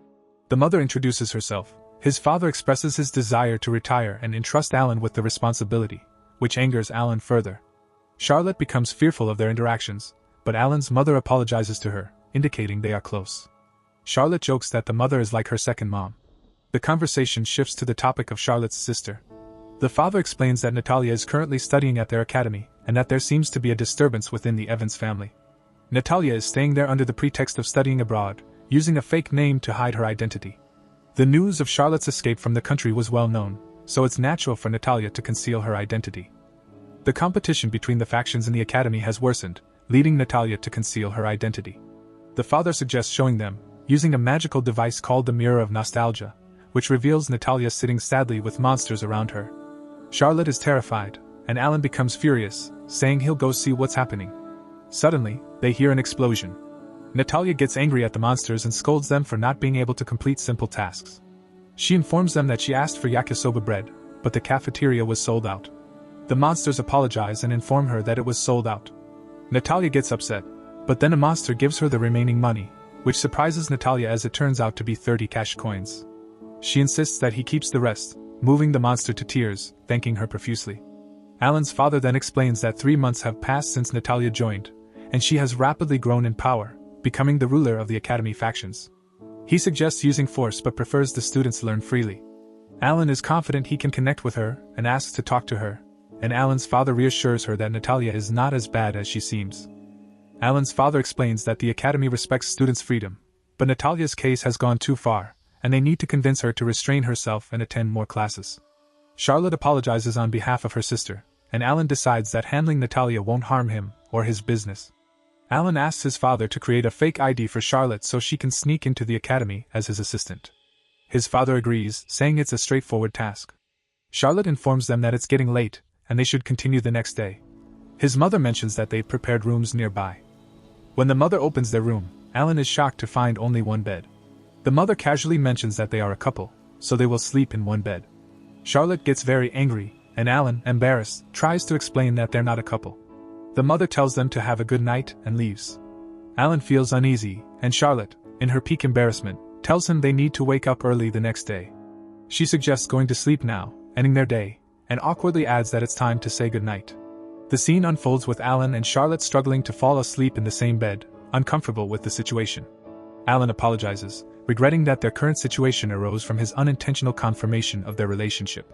The mother introduces herself. His father expresses his desire to retire and entrust Alan with the responsibility, which angers Alan further. Charlotte becomes fearful of their interactions, but Alan's mother apologizes to her, indicating they are close. Charlotte jokes that the mother is like her second mom. The conversation shifts to the topic of Charlotte's sister. The father explains that Natalia is currently studying at their academy, and that there seems to be a disturbance within the Evans family. Natalia is staying there under the pretext of studying abroad, using a fake name to hide her identity. The news of Charlotte's escape from the country was well known, so it's natural for Natalia to conceal her identity. The competition between the factions in the academy has worsened, leading Natalia to conceal her identity. The father suggests showing them, using a magical device called the Mirror of Nostalgia, which reveals Natalia sitting sadly with monsters around her. Charlotte is terrified, and Alan becomes furious, saying he'll go see what's happening. Suddenly, they hear an explosion. Natalia gets angry at the monsters and scolds them for not being able to complete simple tasks. She informs them that she asked for yakisoba bread, but the cafeteria was sold out. The monsters apologize and inform her that it was sold out. Natalia gets upset, but then a monster gives her the remaining money, which surprises Natalia as it turns out to be 30 cash coins. She insists that he keeps the rest, moving the monster to tears, thanking her profusely. Alan's father then explains that 3 months have passed since Natalia joined, and she has rapidly grown in power, becoming the ruler of the academy factions. He suggests using force but prefers the students learn freely. Alan is confident he can connect with her and asks to talk to her, and Alan's father reassures her that Natalia is not as bad as she seems. Alan's father explains that the academy respects students' freedom, but Natalia's case has gone too far, and they need to convince her to restrain herself and attend more classes. Charlotte apologizes on behalf of her sister, and Alan decides that handling Natalia won't harm him or his business. Alan asks his father to create a fake ID for Charlotte so she can sneak into the academy as his assistant. His father agrees, saying it's a straightforward task. Charlotte informs them that it's getting late, and they should continue the next day. His mother mentions that they've prepared rooms nearby. When the mother opens their room, Alan is shocked to find only one bed. The mother casually mentions that they are a couple, so they will sleep in one bed. Charlotte gets very angry, and Alan, embarrassed, tries to explain that they're not a couple. The mother tells them to have a good night and leaves. Alan feels uneasy, and Charlotte, in her peak embarrassment, tells him they need to wake up early the next day. She suggests going to sleep now, ending their day, and awkwardly adds that it's time to say goodnight. The scene unfolds with Alan and Charlotte struggling to fall asleep in the same bed, uncomfortable with the situation. Alan apologizes, regretting that their current situation arose from his unintentional confirmation of their relationship.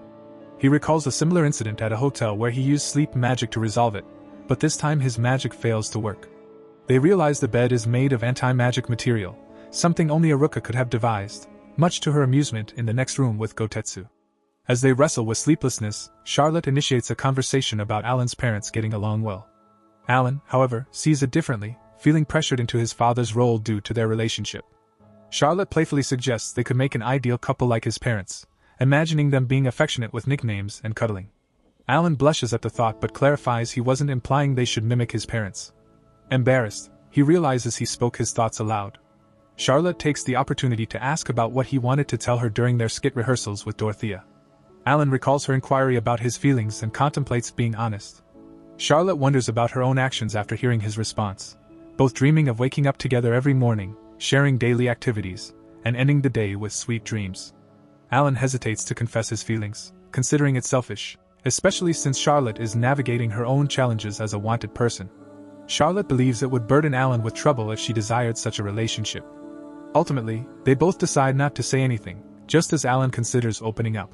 He recalls a similar incident at a hotel where he used sleep magic to resolve it, but this time his magic fails to work. They realize the bed is made of anti-magic material, something only Aruka could have devised, much to her amusement in the next room with Gotetsu. As they wrestle with sleeplessness, Charlotte initiates a conversation about Alan's parents getting along well. Alan, however, sees it differently, feeling pressured into his father's role due to their relationship. Charlotte playfully suggests they could make an ideal couple like his parents, imagining them being affectionate with nicknames and cuddling. Alan blushes at the thought but clarifies he wasn't implying they should mimic his parents. Embarrassed, he realizes he spoke his thoughts aloud. Charlotte takes the opportunity to ask about what he wanted to tell her during their skit rehearsals with Dorothea. Alan recalls her inquiry about his feelings and contemplates being honest. Charlotte wonders about her own actions after hearing his response, both dreaming of waking up together every morning, sharing daily activities, and ending the day with sweet dreams. Alan hesitates to confess his feelings, considering it selfish, especially since Charlotte is navigating her own challenges as a wanted person. Charlotte believes it would burden Alan with trouble if she desired such a relationship. Ultimately, they both decide not to say anything, just as Alan considers opening up.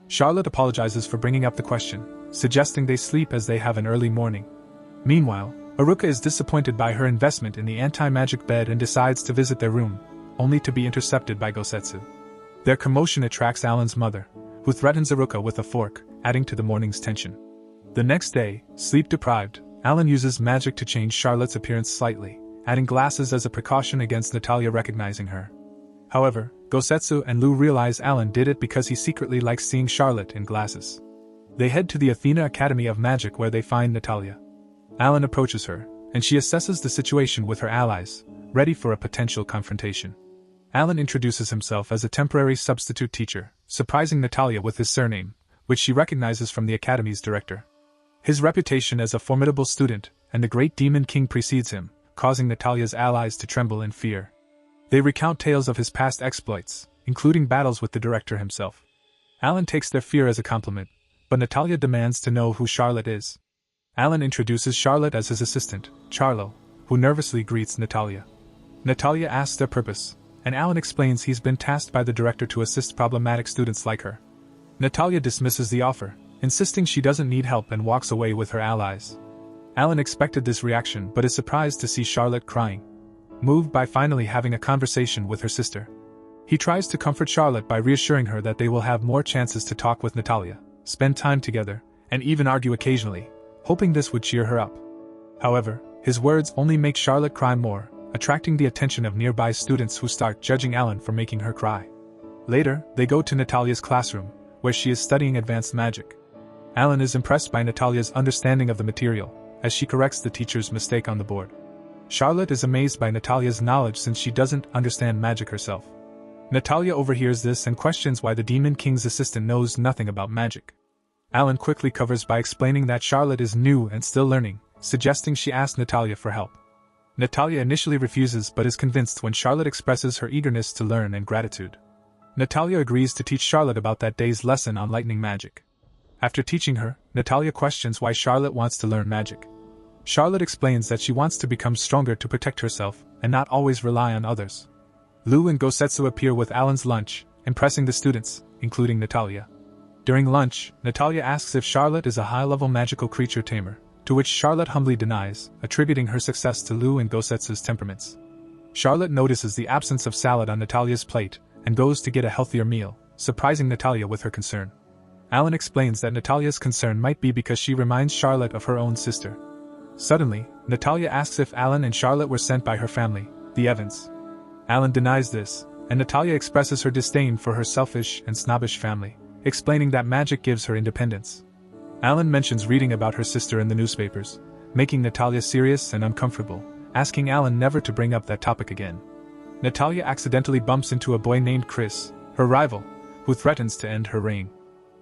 Charlotte apologizes for bringing up the question, suggesting they sleep as they have an early morning. Meanwhile, Aruka is disappointed by her investment in the anti-magic bed and decides to visit their room, only to be intercepted by Gosetsu. Their commotion attracts Alan's mother, who threatens Aruka with a fork, adding to the morning's tension. The next day, sleep-deprived, Alan uses magic to change Charlotte's appearance slightly, adding glasses as a precaution against Natalia recognizing her. However, Gosetsu and Lou realize Alan did it because he secretly likes seeing Charlotte in glasses. They head to the Athena Academy of Magic where they find Natalia. Alan approaches her, and she assesses the situation with her allies, ready for a potential confrontation. Alan introduces himself as a temporary substitute teacher, surprising Natalia with his surname, which she recognizes from the academy's director. His reputation as a formidable student, and the great demon king precedes him, causing Natalia's allies to tremble in fear. They recount tales of his past exploits, including battles with the director himself. Alan takes their fear as a compliment, but Natalia demands to know who Charlotte is. Alan introduces Charlotte as his assistant, Charlo, who nervously greets Natalia. Natalia asks their purpose, and Alan explains he's been tasked by the director to assist problematic students like her. Natalia dismisses the offer, insisting she doesn't need help and walks away with her allies. Alan expected this reaction but is surprised to see Charlotte crying. moved by finally having a conversation with her sister. He tries to comfort Charlotte by reassuring her that they will have more chances to talk with Natalia, spend time together, and even argue occasionally, hoping this would cheer her up. However, his words only make Charlotte cry more, attracting the attention of nearby students who start judging Alan for making her cry. Later, they go to Natalia's classroom, where she is studying advanced magic. Alan is impressed by Natalia's understanding of the material, as she corrects the teacher's mistake on the board. Charlotte is amazed by Natalia's knowledge since she doesn't understand magic herself. Natalia overhears this and questions why the Demon King's assistant knows nothing about magic. Alan quickly covers by explaining that Charlotte is new and still learning, suggesting she ask Natalia for help. Natalia initially refuses but is convinced when Charlotte expresses her eagerness to learn and gratitude. Natalia agrees to teach Charlotte about that day's lesson on lightning magic. After teaching her, Natalia questions why Charlotte wants to learn magic. Charlotte explains that she wants to become stronger to protect herself and not always rely on others. Lou and Gosetsu appear with Alan's lunch, impressing the students, including Natalia. During lunch, Natalia asks if Charlotte is a high-level magical creature tamer, to which Charlotte humbly denies, attributing her success to Lou and Gosetsu's temperaments. Charlotte notices the absence of salad on Natalia's plate and goes to get a healthier meal, surprising Natalia with her concern. Alan explains that Natalia's concern might be because she reminds Charlotte of her own sister. Suddenly, Natalia asks if Alan and Charlotte were sent by her family, the Evans. Alan denies this, and Natalia expresses her disdain for her selfish and snobbish family, explaining that magic gives her independence. Alan mentions reading about her sister in the newspapers, making Natalia serious and uncomfortable, asking Alan never to bring up that topic again. Natalia accidentally bumps into a boy named Chris, her rival, who threatens to end her reign.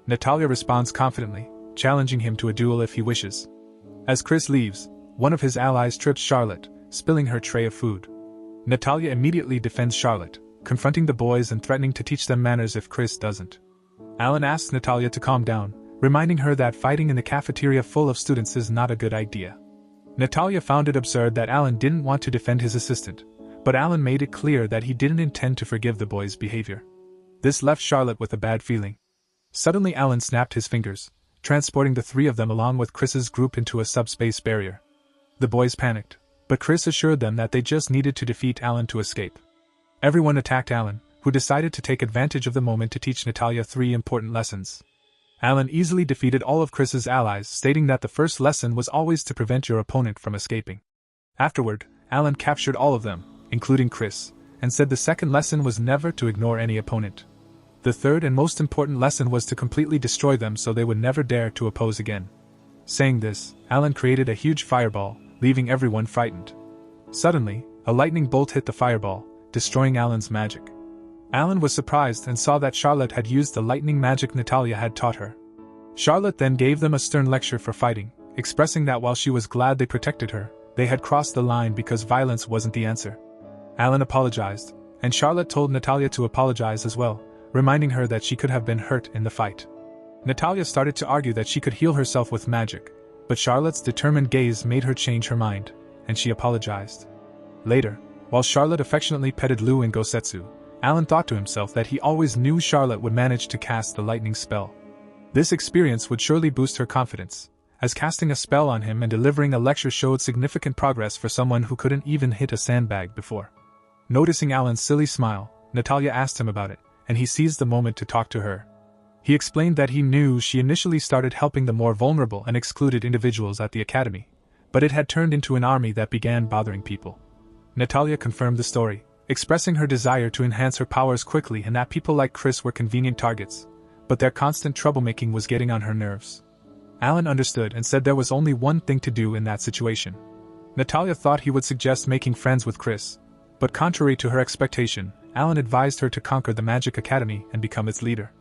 Natalia responds confidently, challenging him to a duel if he wishes. As Chris leaves, one of his allies trips Charlotte, spilling her tray of food. Natalia immediately defends Charlotte, confronting the boys and threatening to teach them manners if Chris doesn't. Alan asks Natalia to calm down, reminding her that fighting in the cafeteria full of students is not a good idea. Natalia found it absurd that Alan didn't want to defend his assistant, but Alan made it clear that he didn't intend to forgive the boy's behavior. This left Charlotte with a bad feeling. Suddenly Alan snapped his fingers, transporting the three of them along with Chris's group into a subspace barrier. The boys panicked, but Chris assured them that they just needed to defeat Alan to escape. Everyone attacked Alan, who decided to take advantage of the moment to teach Natalia 3 important lessons. Alan easily defeated all of Chris's allies, stating that the first lesson was always to prevent your opponent from escaping. Afterward, Alan captured all of them, including Chris, and said the second lesson was never to ignore any opponent. The third and most important lesson was to completely destroy them so they would never dare to oppose again. Saying this, Alan created a huge fireball, leaving everyone frightened. Suddenly, a lightning bolt hit the fireball, destroying Alan's magic. Alan was surprised and saw that Charlotte had used the lightning magic Natalia had taught her. Charlotte then gave them a stern lecture for fighting, expressing that while she was glad they protected her, they had crossed the line because violence wasn't the answer. Alan apologized, and Charlotte told Natalia to apologize as well, reminding her that she could have been hurt in the fight. Natalia started to argue that she could heal herself with magic, but Charlotte's determined gaze made her change her mind, and she apologized. Later, while Charlotte affectionately petted Lou and Gosetsu, Alan thought to himself that he always knew Charlotte would manage to cast the lightning spell. This experience would surely boost her confidence, as casting a spell on him and delivering a lecture showed significant progress for someone who couldn't even hit a sandbag before. Noticing Alan's silly smile, Natalia asked him about it, and he seized the moment to talk to her. He explained that he knew she initially started helping the more vulnerable and excluded individuals at the academy, but it had turned into an army that began bothering people. Natalia confirmed the story, expressing her desire to enhance her powers quickly and that people like Chris were convenient targets, but their constant troublemaking was getting on her nerves. Alan understood and said there was only one thing to do in that situation. Natalia thought he would suggest making friends with Chris, but contrary to her expectation, Alan advised her to conquer the Magic Academy and become its leader.